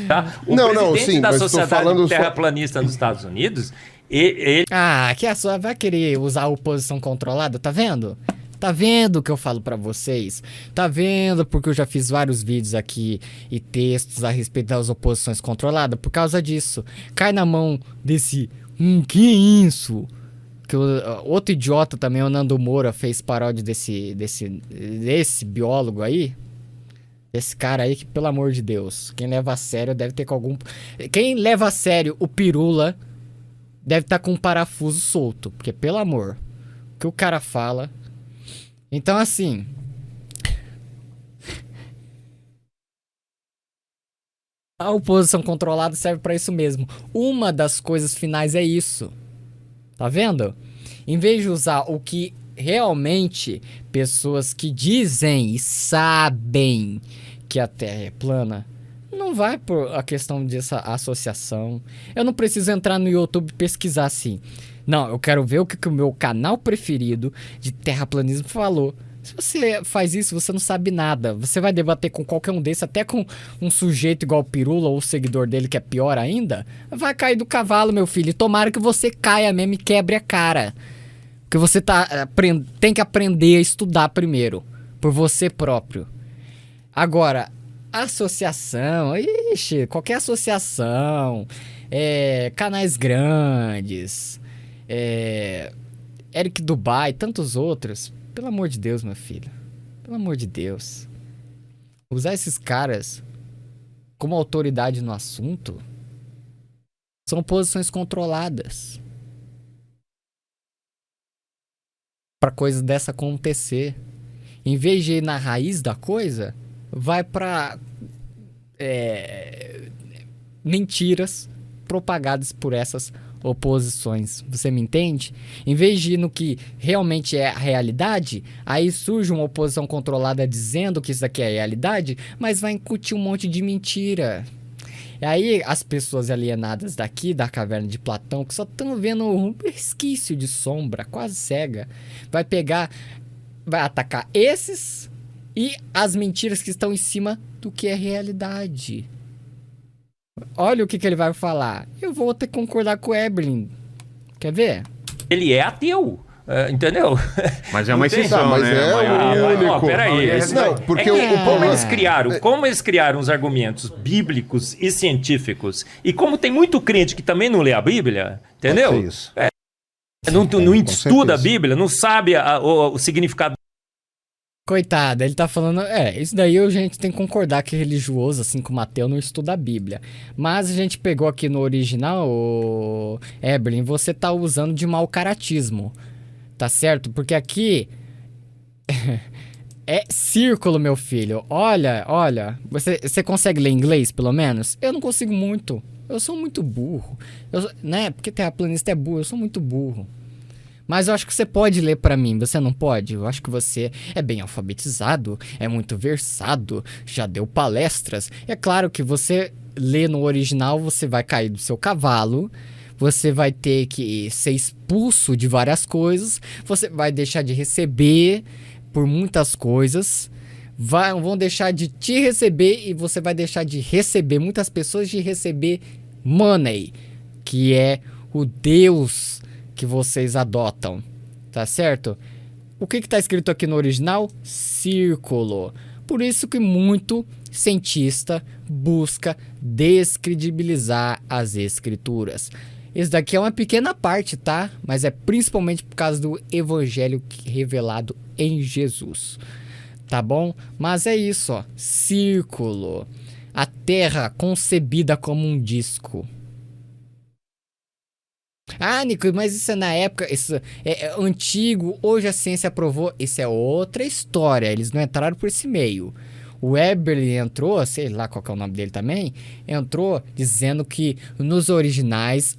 Tá? O Não, presidente sim, da mas tô Sociedade falando só- Terraplanista nos Estados Unidos, ele Ah, que a sua vai querer usar a oposição controlada, tá vendo? Tá vendo o que eu falo pra vocês? Tá vendo porque eu já fiz vários vídeos aqui e textos a respeito das oposições controladas? Por causa disso. Cai na mão desse... que isso? Que outro idiota também, o Nando Moura, fez paródia desse biólogo aí. Esse cara aí que, pelo amor de Deus, quem leva a sério deve ter com algum... Quem leva a sério o Pirula deve estar com um parafuso solto. Porque, pelo amor, o que o cara fala... Então, assim... A oposição controlada serve pra isso mesmo. Uma das coisas finais é isso. Tá vendo? Em vez de usar o que realmente pessoas que dizem e sabem que a Terra é plana, não vai por a questão dessa associação. Eu não preciso entrar no YouTube e pesquisar assim. Não, eu quero ver o que o meu canal preferido de terraplanismo falou. Se você faz isso, você não sabe nada. Você vai debater com qualquer um desses, até com um sujeito igual o Pirula ou o seguidor dele, que é pior ainda. Vai cair do cavalo, meu filho. Tomara que você caia mesmo e quebre a cara. Porque você tem que aprender a estudar primeiro. Por você próprio. Agora, associação... Ixi, qualquer associação... canais grandes... Eric Dubai, tantos outros... Pelo amor de Deus, meu filho. Pelo amor de Deus. Usar esses caras como autoridade no assunto são posições controladas. Pra coisa dessa acontecer. Em vez de ir na raiz da coisa, vai pra mentiras propagadas por essas oposições, você me entende? Em vez de ir no que realmente é a realidade, aí surge uma oposição controlada dizendo que isso aqui é a realidade, mas vai incutir um monte de mentira. E aí as pessoas alienadas daqui, da caverna de Platão, que só estão vendo um resquício de sombra, quase cega, vai atacar esses e as mentiras que estão em cima do que é realidade. Olha o que ele vai falar. Eu vou ter que concordar com o Evelyn. Quer ver? ele é ateu. Entendeu? Mas é uma Não tem? exceção, mas né? é A maioria- o único. Ó, peraí. Não, porque Como eles criaram os argumentos bíblicos e científicos, e como tem muito crente que também não lê a Bíblia, entendeu? Pode ser isso. Não com estuda a certeza. Bíblia, não sabe o significado. Coitado, ele tá falando... isso daí a gente tem que concordar que religioso, assim como ateu, não estuda a Bíblia. Mas a gente pegou aqui no original, Evelyn, você tá usando de mau caratismo. Tá certo? Porque aqui... é círculo, meu filho. Olha. Você consegue ler inglês, pelo menos? Eu não consigo muito. Eu sou muito burro. Né? Porque terraplanista é burro. Eu sou muito burro. Mas eu acho que você pode ler pra mim. Você não pode? Eu acho que você é bem alfabetizado. É muito versado. Já deu palestras. É claro que você lê no original, você vai cair do seu cavalo. Você vai ter que ser expulso de várias coisas. Você vai deixar de receber por muitas coisas. Vão deixar de te receber e você vai deixar de receber muitas pessoas de receber money, que é o Deus que vocês adotam. Tá certo? O que tá escrito aqui no original? Círculo. Por isso que muito cientista busca descredibilizar as escrituras. Isso daqui é uma pequena parte, tá? Mas é principalmente por causa do evangelho revelado em Jesus. tá bom? Mas é isso, ó, círculo. A Terra concebida como um disco. Ah, Nico, mas isso é na época, isso é antigo, hoje a ciência provou, isso é outra história, eles não entraram por esse meio. O Eberle entrou, sei lá qual que é o nome dele também, entrou dizendo que nos originais,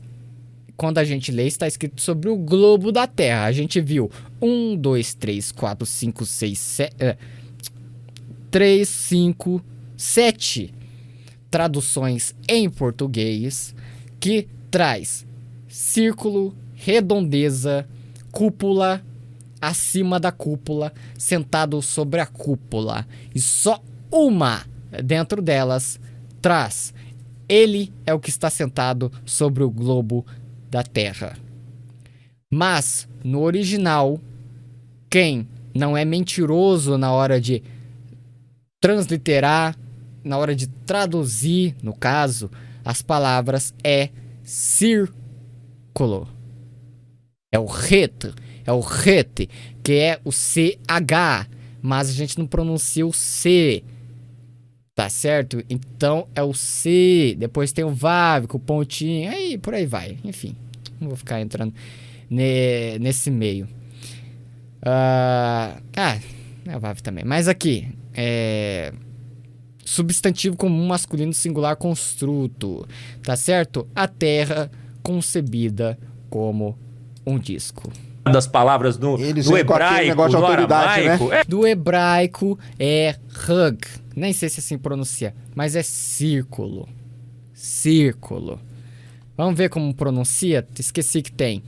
quando a gente lê, está escrito sobre o globo da Terra. A gente viu 1, 2, 3, 4, 5, 6, 7... 3, 5, 7 traduções em português que traz círculo, redondeza, cúpula, acima da cúpula, sentado sobre a cúpula. E só uma dentro delas traz: ele é o que está sentado sobre o globo da Terra. Mas, no original, quem não é mentiroso na hora de transliterar, na hora de traduzir, no caso, as palavras, é círculo. É o rete, que é o CH, mas a gente não pronuncia o C, tá certo? Então é o C, depois tem o VAV com o pontinho, aí por aí vai, enfim, não vou ficar entrando nesse meio. É o VAV também, mas aqui, substantivo comum masculino singular construto, tá certo? A Terra concebida como um disco. Das palavras do hebraico, do aramaico. Né? Do hebraico é hug. Nem sei se assim pronuncia, mas é círculo. Círculo. Vamos ver como pronuncia? Esqueci que tem.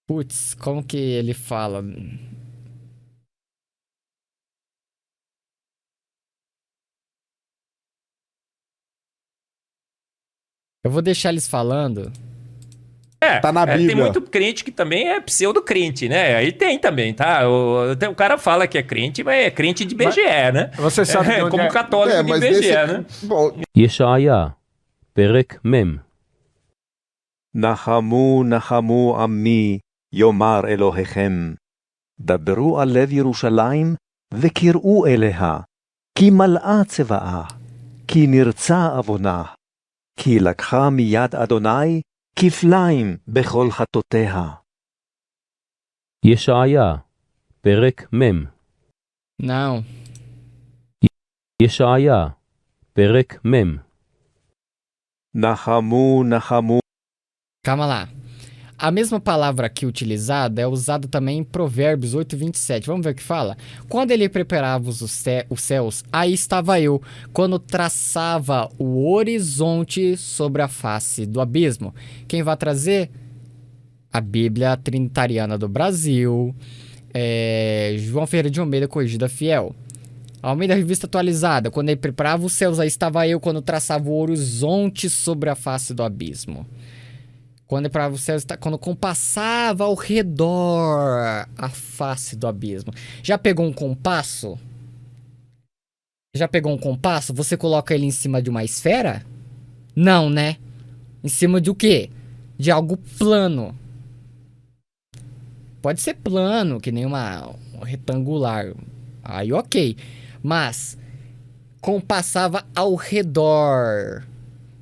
Putz, como que ele fala? Eu vou deixar eles falando. Tá na Bíblia. Tem muito crente que também é pseudo-crente, né? Aí tem também, tá? O cara fala que é crente, mas é crente de BGE, né? Você sabe de onde como católico de BGE, né? Bom, ישעיה, פרק מ' נחמו נחמו עמי יאמר אלוהיכם דברו על לב ירושלים וקראו אליה כי מלאה צבאה כי נרצה עוונה כי לקחה מיד אדוני כפליים בכל חטאותיה. ישעיה, פרק מ' Não. ישעיה, פרק מ' נחמו נחמו. Calma lá. A mesma palavra aqui utilizada é usada também em Provérbios 8:27. Vamos ver o que fala? Quando ele preparava os céus, aí estava eu, quando traçava o horizonte sobre a face do abismo. Quem vai trazer? A Bíblia Trinitariana do Brasil, João Ferreira de Almeida, Corrigida Fiel. Almeida Revista Atualizada, quando ele preparava os céus, aí estava eu, quando traçava o horizonte sobre a face do abismo. Quando compassava ao redor a face do abismo. Já pegou um compasso? Você coloca ele em cima de uma esfera? Não, né? Em cima de o quê? De algo plano. Pode ser plano, que nem uma retangular. Aí ok. Mas compassava ao redor.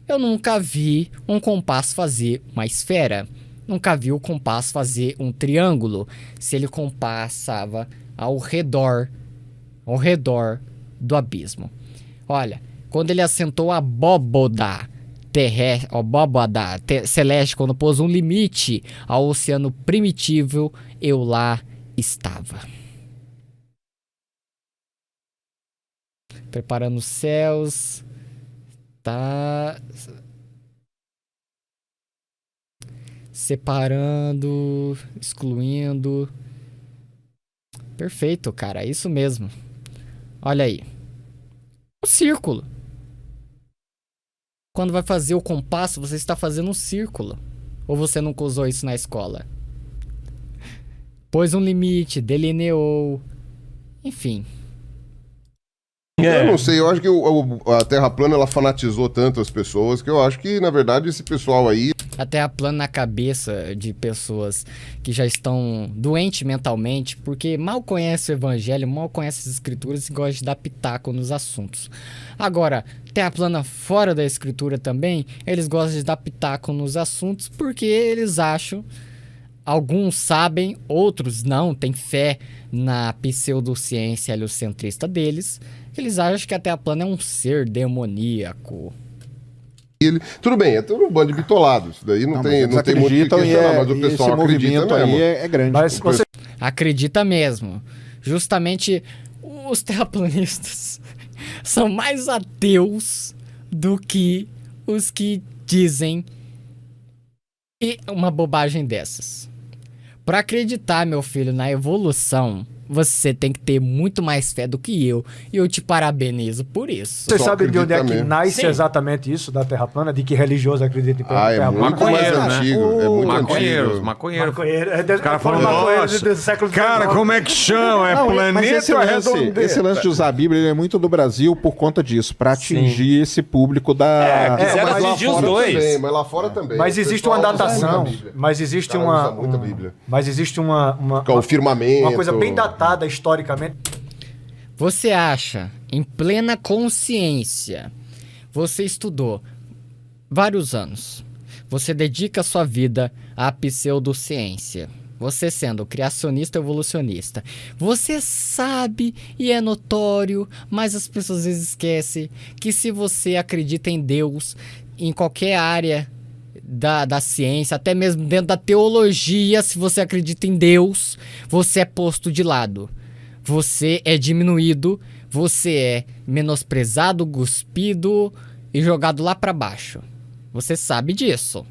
Eu nunca vi um compasso fazer uma esfera. Nunca vi o compasso fazer um triângulo. Se ele compassava ao redor do abismo. Olha, quando ele assentou a abóboda celeste, quando pôs um limite ao oceano primitivo, eu lá estava. Preparando os céus. Tá separando, excluindo. Perfeito, cara, é isso mesmo. Olha aí. Um círculo. Quando vai fazer o compasso, você está fazendo um círculo. Ou você nunca usou isso na escola? Pôs um limite, delineou. Enfim. Eu não sei, eu acho que a Terra plana ela fanatizou tanto as pessoas que eu acho que, na verdade, esse pessoal aí a Terra plana na cabeça de pessoas que já estão doentes mentalmente, porque mal conhecem o Evangelho, mal conhecem as Escrituras e gostam de dar pitaco nos assuntos. Agora, Terra plana fora da Escritura também, eles gostam de dar pitaco nos assuntos porque eles acham, alguns sabem, outros não, têm fé na pseudociência heliocentrista deles, eles acham que a Terra plana é um ser demoníaco. Tudo bem, é tudo um bando de bitolados. Isso daí não tem muito o que acreditam questionar, mas o pessoal esse movimento acredita aí mesmo. é grande. Mas você Acredita mesmo. Justamente os terraplanistas são mais ateus do que os que dizem uma bobagem dessas. Para acreditar, meu filho, na evolução, você tem que ter muito mais fé do que eu. E eu te parabenizo por isso. Você Só sabe de onde é que acredita mesmo. nasce Sim. exatamente isso da Terra plana? De que religioso acredita em Ah, é Terra plana? muito mais Maconheiro, né? antigo. É muito Maconheiros, antigo. maconheiros. Maconheiro. Os caras falam, maconheiro nossa, do século cara, XIX. como é que chama? É Não, mas planeta esse ou é lance, redondeza? esse lance de usar a Bíblia ele é muito do Brasil por conta disso, para atingir esse público da... quiseram mas lá atingir os Fora dois. também, mas lá fora também. Mas O existe pessoal uma usa datação, muita Bíblia. mas existe Cara, uma... usa muita Bíblia. Mas existe uma Que é o firmamento. uma coisa bem datada historicamente. Você acha, em plena consciência, você estudou vários anos, você dedica sua vida à pseudociência, você sendo criacionista e evolucionista, você sabe e é notório, mas as pessoas às vezes esquecem que se você acredita em Deus, em qualquer área da ciência, até mesmo dentro da teologia, se você acredita em Deus, você é posto de lado. Você é diminuído, você é menosprezado, cuspido e jogado lá pra baixo. Você sabe disso.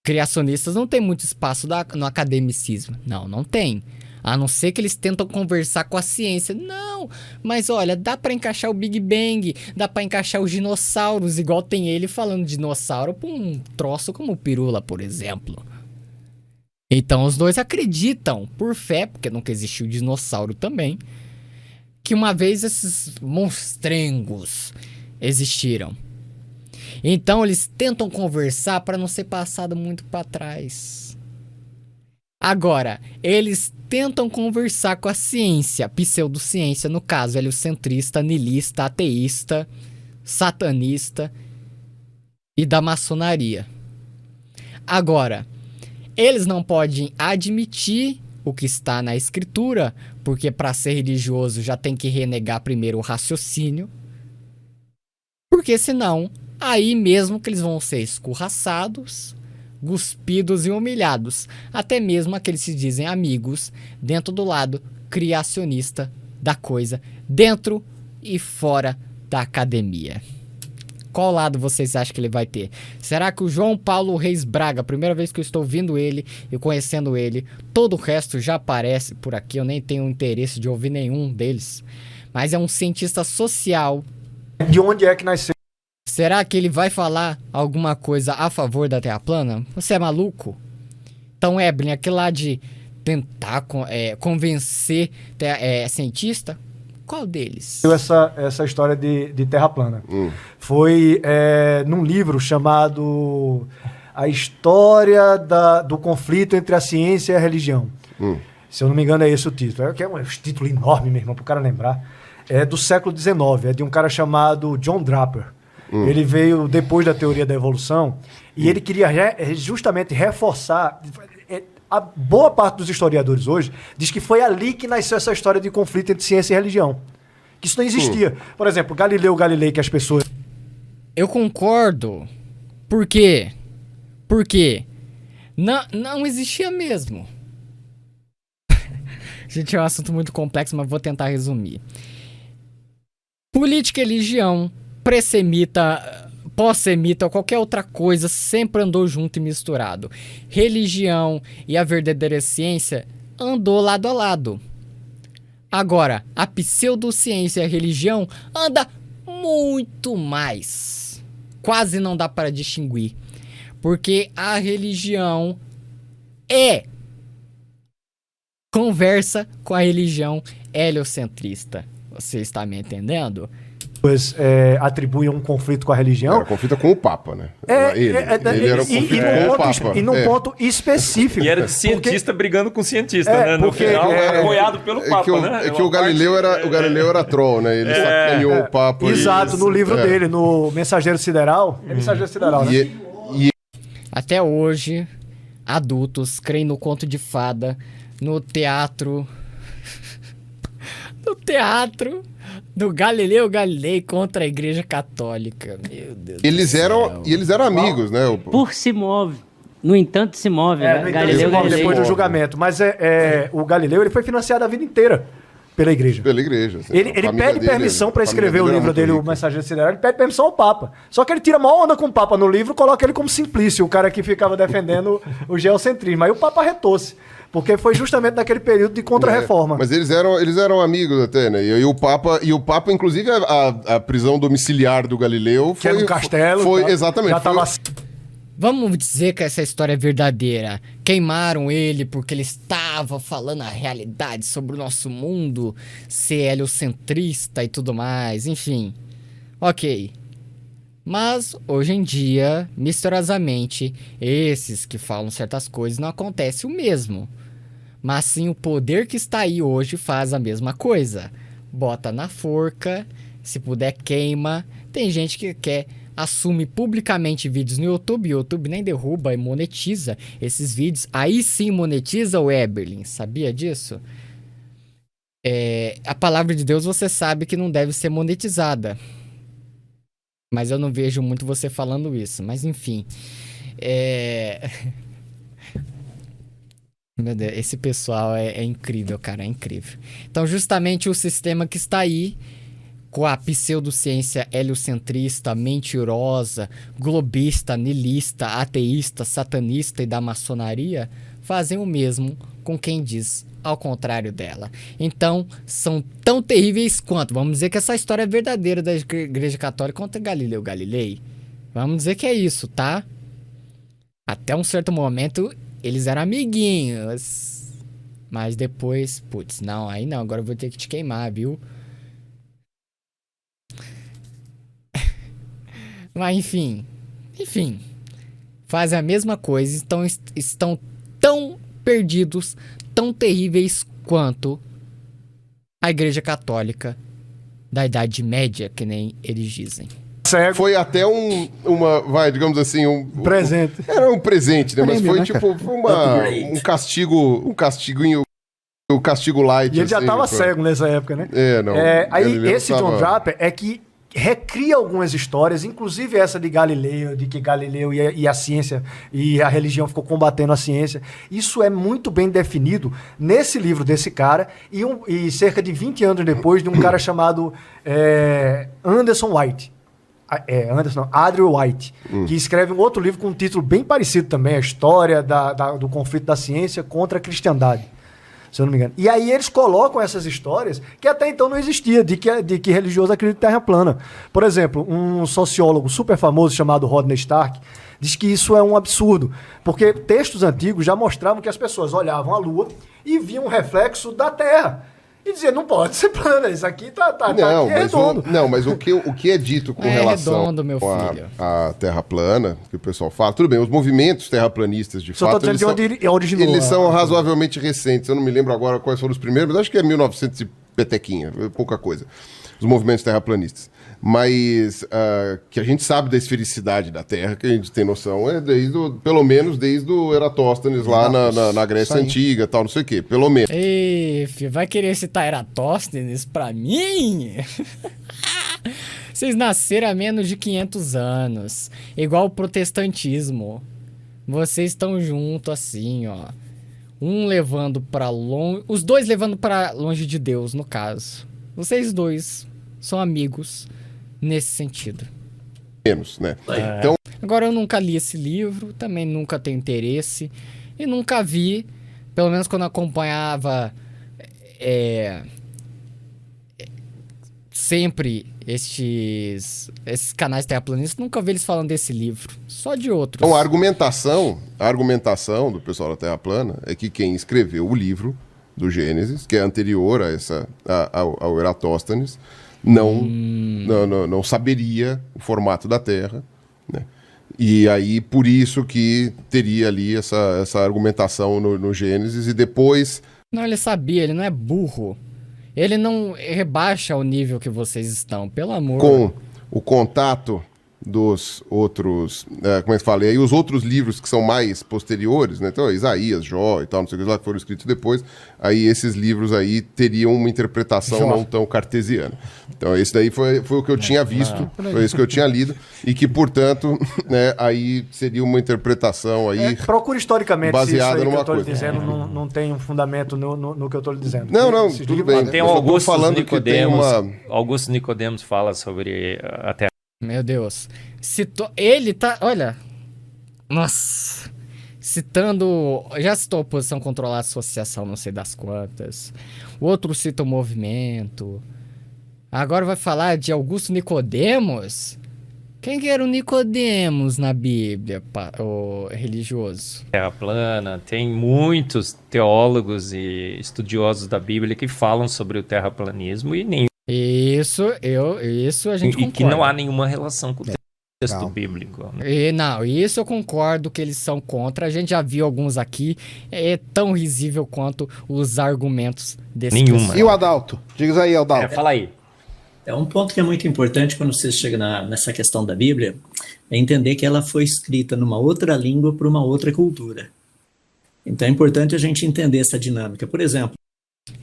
Criacionistas não tem muito espaço no academicismo. Não tem. A não ser que eles tentam conversar com a ciência. Não, mas olha, dá pra encaixar o Big Bang, dá pra encaixar os dinossauros, igual tem ele falando de dinossauro pra um troço como o Pirula, por exemplo. Então os dois acreditam, por fé, porque nunca existiu dinossauro também, que uma vez esses monstrengos existiram. Então eles tentam conversar para não ser passado muito para trás. Agora, eles tentam conversar com a ciência, pseudociência, no caso, heliocentrista, niilista, ateísta, satanista e da maçonaria. Agora, eles não podem admitir o que está na escritura, porque para ser religioso já tem que renegar primeiro o raciocínio. Porque senão, aí mesmo que eles vão ser escorraçados, cuspidos e humilhados. Até mesmo aqueles que se dizem amigos dentro do lado criacionista da coisa, dentro e fora da academia. Qual lado vocês acham que ele vai ter? Será que o João Paulo Reis Braga, a primeira vez que eu estou ouvindo ele e conhecendo ele, todo o resto já aparece por aqui, eu nem tenho interesse de ouvir nenhum deles, mas é um cientista social. De onde é que nasceu? Será que ele vai falar alguma coisa a favor da Terra plana? Você é maluco? Então, Evelyn, aquele lá de tentar convencer cientista, qual deles? Essa história de Terra plana. Foi num livro chamado A História do Conflito entre a Ciência e a Religião. Se eu não me engano é esse o título. É um título enorme, meu irmão, pro cara lembrar. É do século XIX, é de um cara chamado John Draper. Ele veio depois da teoria da evolução e ele queria justamente reforçar. A boa parte dos historiadores hoje diz que foi ali que nasceu essa história de conflito entre ciência e religião. Que isso não existia. Por exemplo, Galileu Galilei, que as pessoas... Eu concordo. Por quê? Porque não existia mesmo. Gente, é um assunto muito complexo, mas vou tentar resumir. Política e religião, pré-semita, pós-semita ou qualquer outra coisa sempre andou junto e misturado. Religião e a verdadeira ciência andou lado a lado. Agora, a pseudociência e a religião anda muito mais. Quase não dá para distinguir. Porque a religião conversa com a religião heliocentrista. Você está me entendendo? atribuem um conflito com a religião. Era conflito com o Papa, né? Ele era o conflito com o Papa. E num ponto específico. E era de cientista brigando com cientista, né? No final, apoiado pelo Papa, né? É que o Galileu era troll, né? Ele sacaneou o Papa. Exato, no livro dele, no Mensageiro Sideral. É Mensageiro Sideral, né? Até hoje, adultos creem no conto de fada, no teatro do Galileu Galilei contra a Igreja Católica. Meu Deus Eles eram amigos, né? Por se move. No entanto, se move, né? Galileu Galilei. Depois do julgamento. Mas o Galileu ele foi financiado a vida inteira pela igreja. Pela igreja. Assim, ele pede permissão para escrever o livro dele, O Mensageiro Sideral. Ele pede permissão ao Papa. Só que ele tira maior onda com o Papa no livro, coloca ele como Simplício, o cara que ficava defendendo o geocentrismo. Aí o Papa retou-se. Porque foi justamente naquele período de contra-reforma. Mas eles eram amigos até, né? E o Papa, inclusive, a prisão domiciliar do Galileu foi... Que era no castelo. Foi, exatamente. Já tava... Vamos dizer que essa história é verdadeira. Queimaram ele porque ele estava falando a realidade sobre o nosso mundo, ser heliocentrista e tudo mais, enfim. Ok. Mas, hoje em dia, misteriosamente, esses que falam certas coisas não acontece o mesmo. Mas sim o poder que está aí hoje faz a mesma coisa. Bota na forca, se puder queima. Tem gente que assume publicamente vídeos no YouTube, o YouTube nem derruba e monetiza esses vídeos. Aí sim monetiza o Eberlin, sabia disso? A palavra de Deus você sabe que não deve ser monetizada. Mas eu não vejo muito você falando isso. Mas enfim. Meu Deus, esse pessoal é incrível, cara. É incrível. Então, justamente o sistema que está aí, com a pseudociência heliocentrista, mentirosa, globista, niilista, ateísta, satanista e da maçonaria, fazem o mesmo com quem diz ao contrário dela. Então, são tão terríveis quanto... Vamos dizer que essa história é verdadeira da Igreja Católica contra Galileu Galilei. Vamos dizer que é isso, tá? Até um certo momento, eles eram amiguinhos. Mas depois... Putz, não, aí não. Agora eu vou ter que te queimar, viu? Mas enfim. Fazem a mesma coisa. Estão tão perdidos, tão terríveis quanto a Igreja Católica da Idade Média, que nem eles dizem. Foi até digamos assim, um presente. Era um presente, né? Mas foi tipo um castigo light. E ele já tava cego nessa época, né? Não. Aí esse John Draper é que recria algumas histórias, inclusive essa de Galileu, de que Galileu e a ciência e a religião ficou combatendo a ciência. Isso é muito bem definido nesse livro desse cara e cerca de 20 anos depois de um cara chamado Anderson White. Adriel White, que escreve um outro livro com um título bem parecido também, a história do conflito da ciência contra a cristandade, se eu não me engano. E aí eles colocam essas histórias que até então não existia, de que religioso acredita em terra plana. Por exemplo, um sociólogo super famoso chamado Rodney Stark diz que isso é um absurdo, porque textos antigos já mostravam que as pessoas olhavam a Lua e viam um reflexo da Terra. E dizer, não pode ser plana, isso aqui tá aqui é redondo. Mas o que é dito com relação redondo, meu filho. A terra plana, que o pessoal fala, tudo bem, os movimentos terraplanistas, de fato, eles são razoavelmente recentes. Eu não me lembro agora quais foram os primeiros, mas acho que é 1900 e petequinha, pouca coisa. Os movimentos terraplanistas. Mas que a gente sabe da esfericidade da Terra, que a gente tem noção, pelo menos desde o Eratóstenes lá na Grécia Antiga, tal, não sei o quê, pelo menos. Ei, filho, vai querer citar Eratóstenes pra mim? Vocês nasceram há menos de 500 anos, igual o protestantismo. Vocês estão juntos assim, ó. Um levando pra longe, os dois levando pra longe de Deus, no caso. Vocês dois são amigos nesse sentido. Menos, né? Então... Agora, eu nunca li esse livro, também nunca tenho interesse. E nunca vi, pelo menos quando acompanhava sempre esses canais terraplanistas, nunca vi eles falando desse livro, só de outros. Então, a argumentação do pessoal da Terra Plana é que quem escreveu o livro do Gênesis, que é anterior ao Eratóstenes, não saberia o formato da Terra, né? E aí, por isso que teria ali essa argumentação no Gênesis, e depois... Não, ele sabia, ele não é burro. Ele não rebaixa o nível que vocês estão, pelo amor. Com o contato dos outros, como é que fala? E aí os outros livros que são mais posteriores, né? Então, Isaías, Jó e tal, não sei o que lá, que foram escritos depois, aí esses livros aí teriam uma interpretação não tão cartesiana. Então, esse daí foi o que eu tinha visto, foi isso que eu tinha lido, e que, portanto, né, aí seria uma interpretação aí... procura historicamente baseada se isso aí numa que eu coisa. estou dizendo não tem um fundamento no que eu estou lhe dizendo. Não, tudo bem. Tem o Augusto Nicodemos fala sobre a Terra. Meu Deus. Ele tá... Olha. Nossa. Citando... Já citou oposição controlada, associação, não sei das quantas. O outro cita o movimento. Agora vai falar de Augusto Nicodemos? Quem que era o Nicodemos na Bíblia, o religioso? Terra plana. Tem muitos teólogos e estudiosos da Bíblia que falam sobre o terraplanismo e nenhum. Isso a gente concorda. E que não há nenhuma relação com o texto bíblico. Né? Isso eu concordo que eles são contra. A gente já viu alguns aqui. É tão risível quanto os argumentos desse E o Adalto? Diz aí, Adalto. Fala aí. É um ponto que é muito importante quando você chega nessa questão da Bíblia, é entender que ela foi escrita numa outra língua para uma outra cultura. Então é importante a gente entender essa dinâmica. Por exemplo...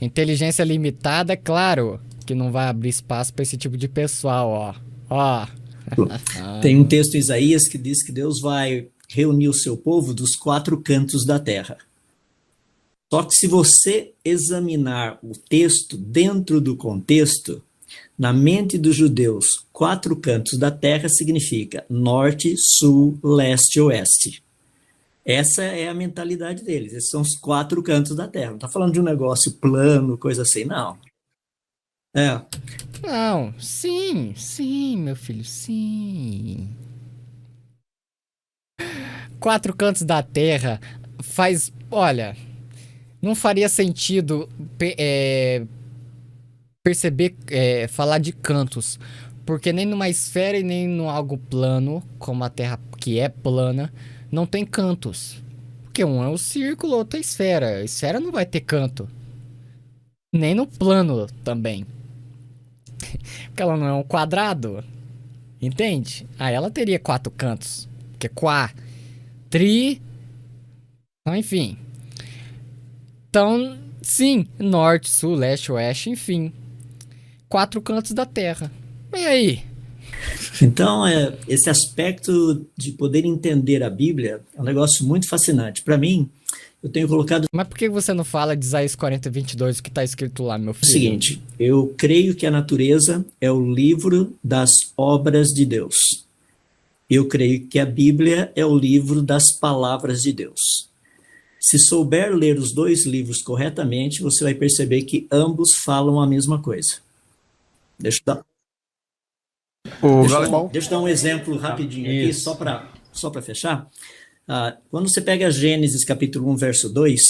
Inteligência limitada, é claro que não vai abrir espaço para esse tipo de pessoal, ó. Tem um texto em Isaías que diz que Deus vai reunir o seu povo dos 4 cantos da terra. Só que se você examinar o texto dentro do contexto, na mente dos judeus, 4 cantos da terra significa norte, sul, leste e oeste. Essa é a mentalidade deles. Esses são os 4 cantos da terra. Não está falando de um negócio plano, coisa assim, não. Não, sim, meu filho, sim. 4 cantos da terra faz... Olha, não faria sentido perceber, falar de cantos, porque nem numa esfera e nem no algo plano, como a Terra, que é plana, não tem cantos. Porque um é o círculo, outro é a esfera. A esfera não vai ter canto. Nem no plano também. Porque ela não é um quadrado. Entende? Aí ela teria 4 cantos. Porque Então, enfim. Então, sim. Norte, sul, leste, oeste, enfim. 4 cantos da Terra. E aí? Então, esse aspecto de poder entender a Bíblia é um negócio muito fascinante. Para mim, eu tenho colocado... Mas por que você não fala de Isaías 40:22, o que está escrito lá, meu filho? É o seguinte, eu creio que a natureza é o livro das obras de Deus. Eu creio que a Bíblia é o livro das palavras de Deus. Se souber ler os 2 livros corretamente, você vai perceber que ambos falam a mesma coisa. Deixa eu dar um exemplo rapidinho aqui, só para fechar. Quando você pega Gênesis capítulo 1, verso 2,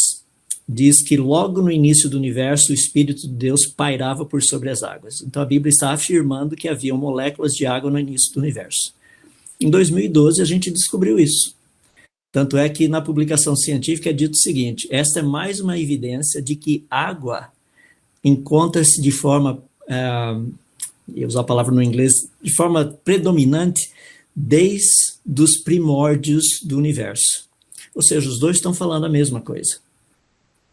diz que logo no início do universo o Espírito de Deus pairava por sobre as águas. Então a Bíblia está afirmando que havia moléculas de água no início do universo. Em 2012 a gente descobriu isso. Tanto é que na publicação científica é dito o seguinte: esta é mais uma evidência de que água encontra-se de forma, eu usar a palavra no inglês, de forma predominante desde os primórdios do universo. Ou seja, os 2 estão falando a mesma coisa.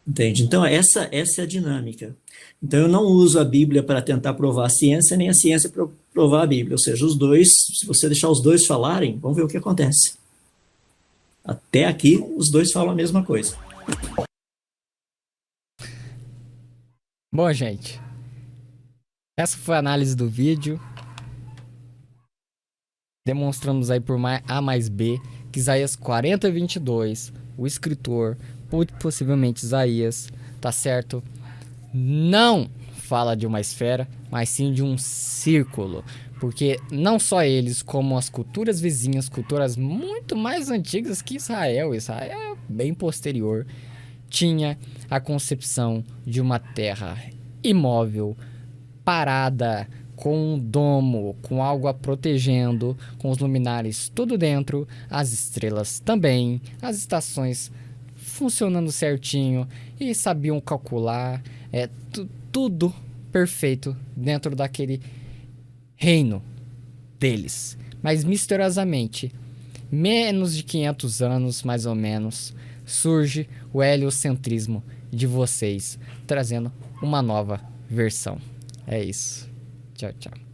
Entende? Então, essa é a dinâmica. Então, eu não uso a Bíblia para tentar provar a ciência, nem a ciência para provar a Bíblia. Ou seja, os 2, se você deixar os 2 falarem, vamos ver o que acontece. Até aqui, os 2 falam a mesma coisa. Bom, gente, essa foi a análise do vídeo. Demonstramos aí por A mais B que Isaías 40:22, o escritor, possivelmente Isaías, tá certo? Não fala de uma esfera, mas sim de um círculo. Porque não só eles, como as culturas vizinhas, culturas muito mais antigas que Israel é bem posterior, tinha a concepção de uma terra imóvel, parada, com um domo, com algo a protegendo, com os luminares tudo dentro, as estrelas também, as estações funcionando certinho e sabiam calcular, tudo perfeito dentro daquele reino deles. Mas misteriosamente, menos de 500 anos, mais ou menos, surge o heliocentrismo de vocês, trazendo uma nova versão. É isso. Tchau, tchau.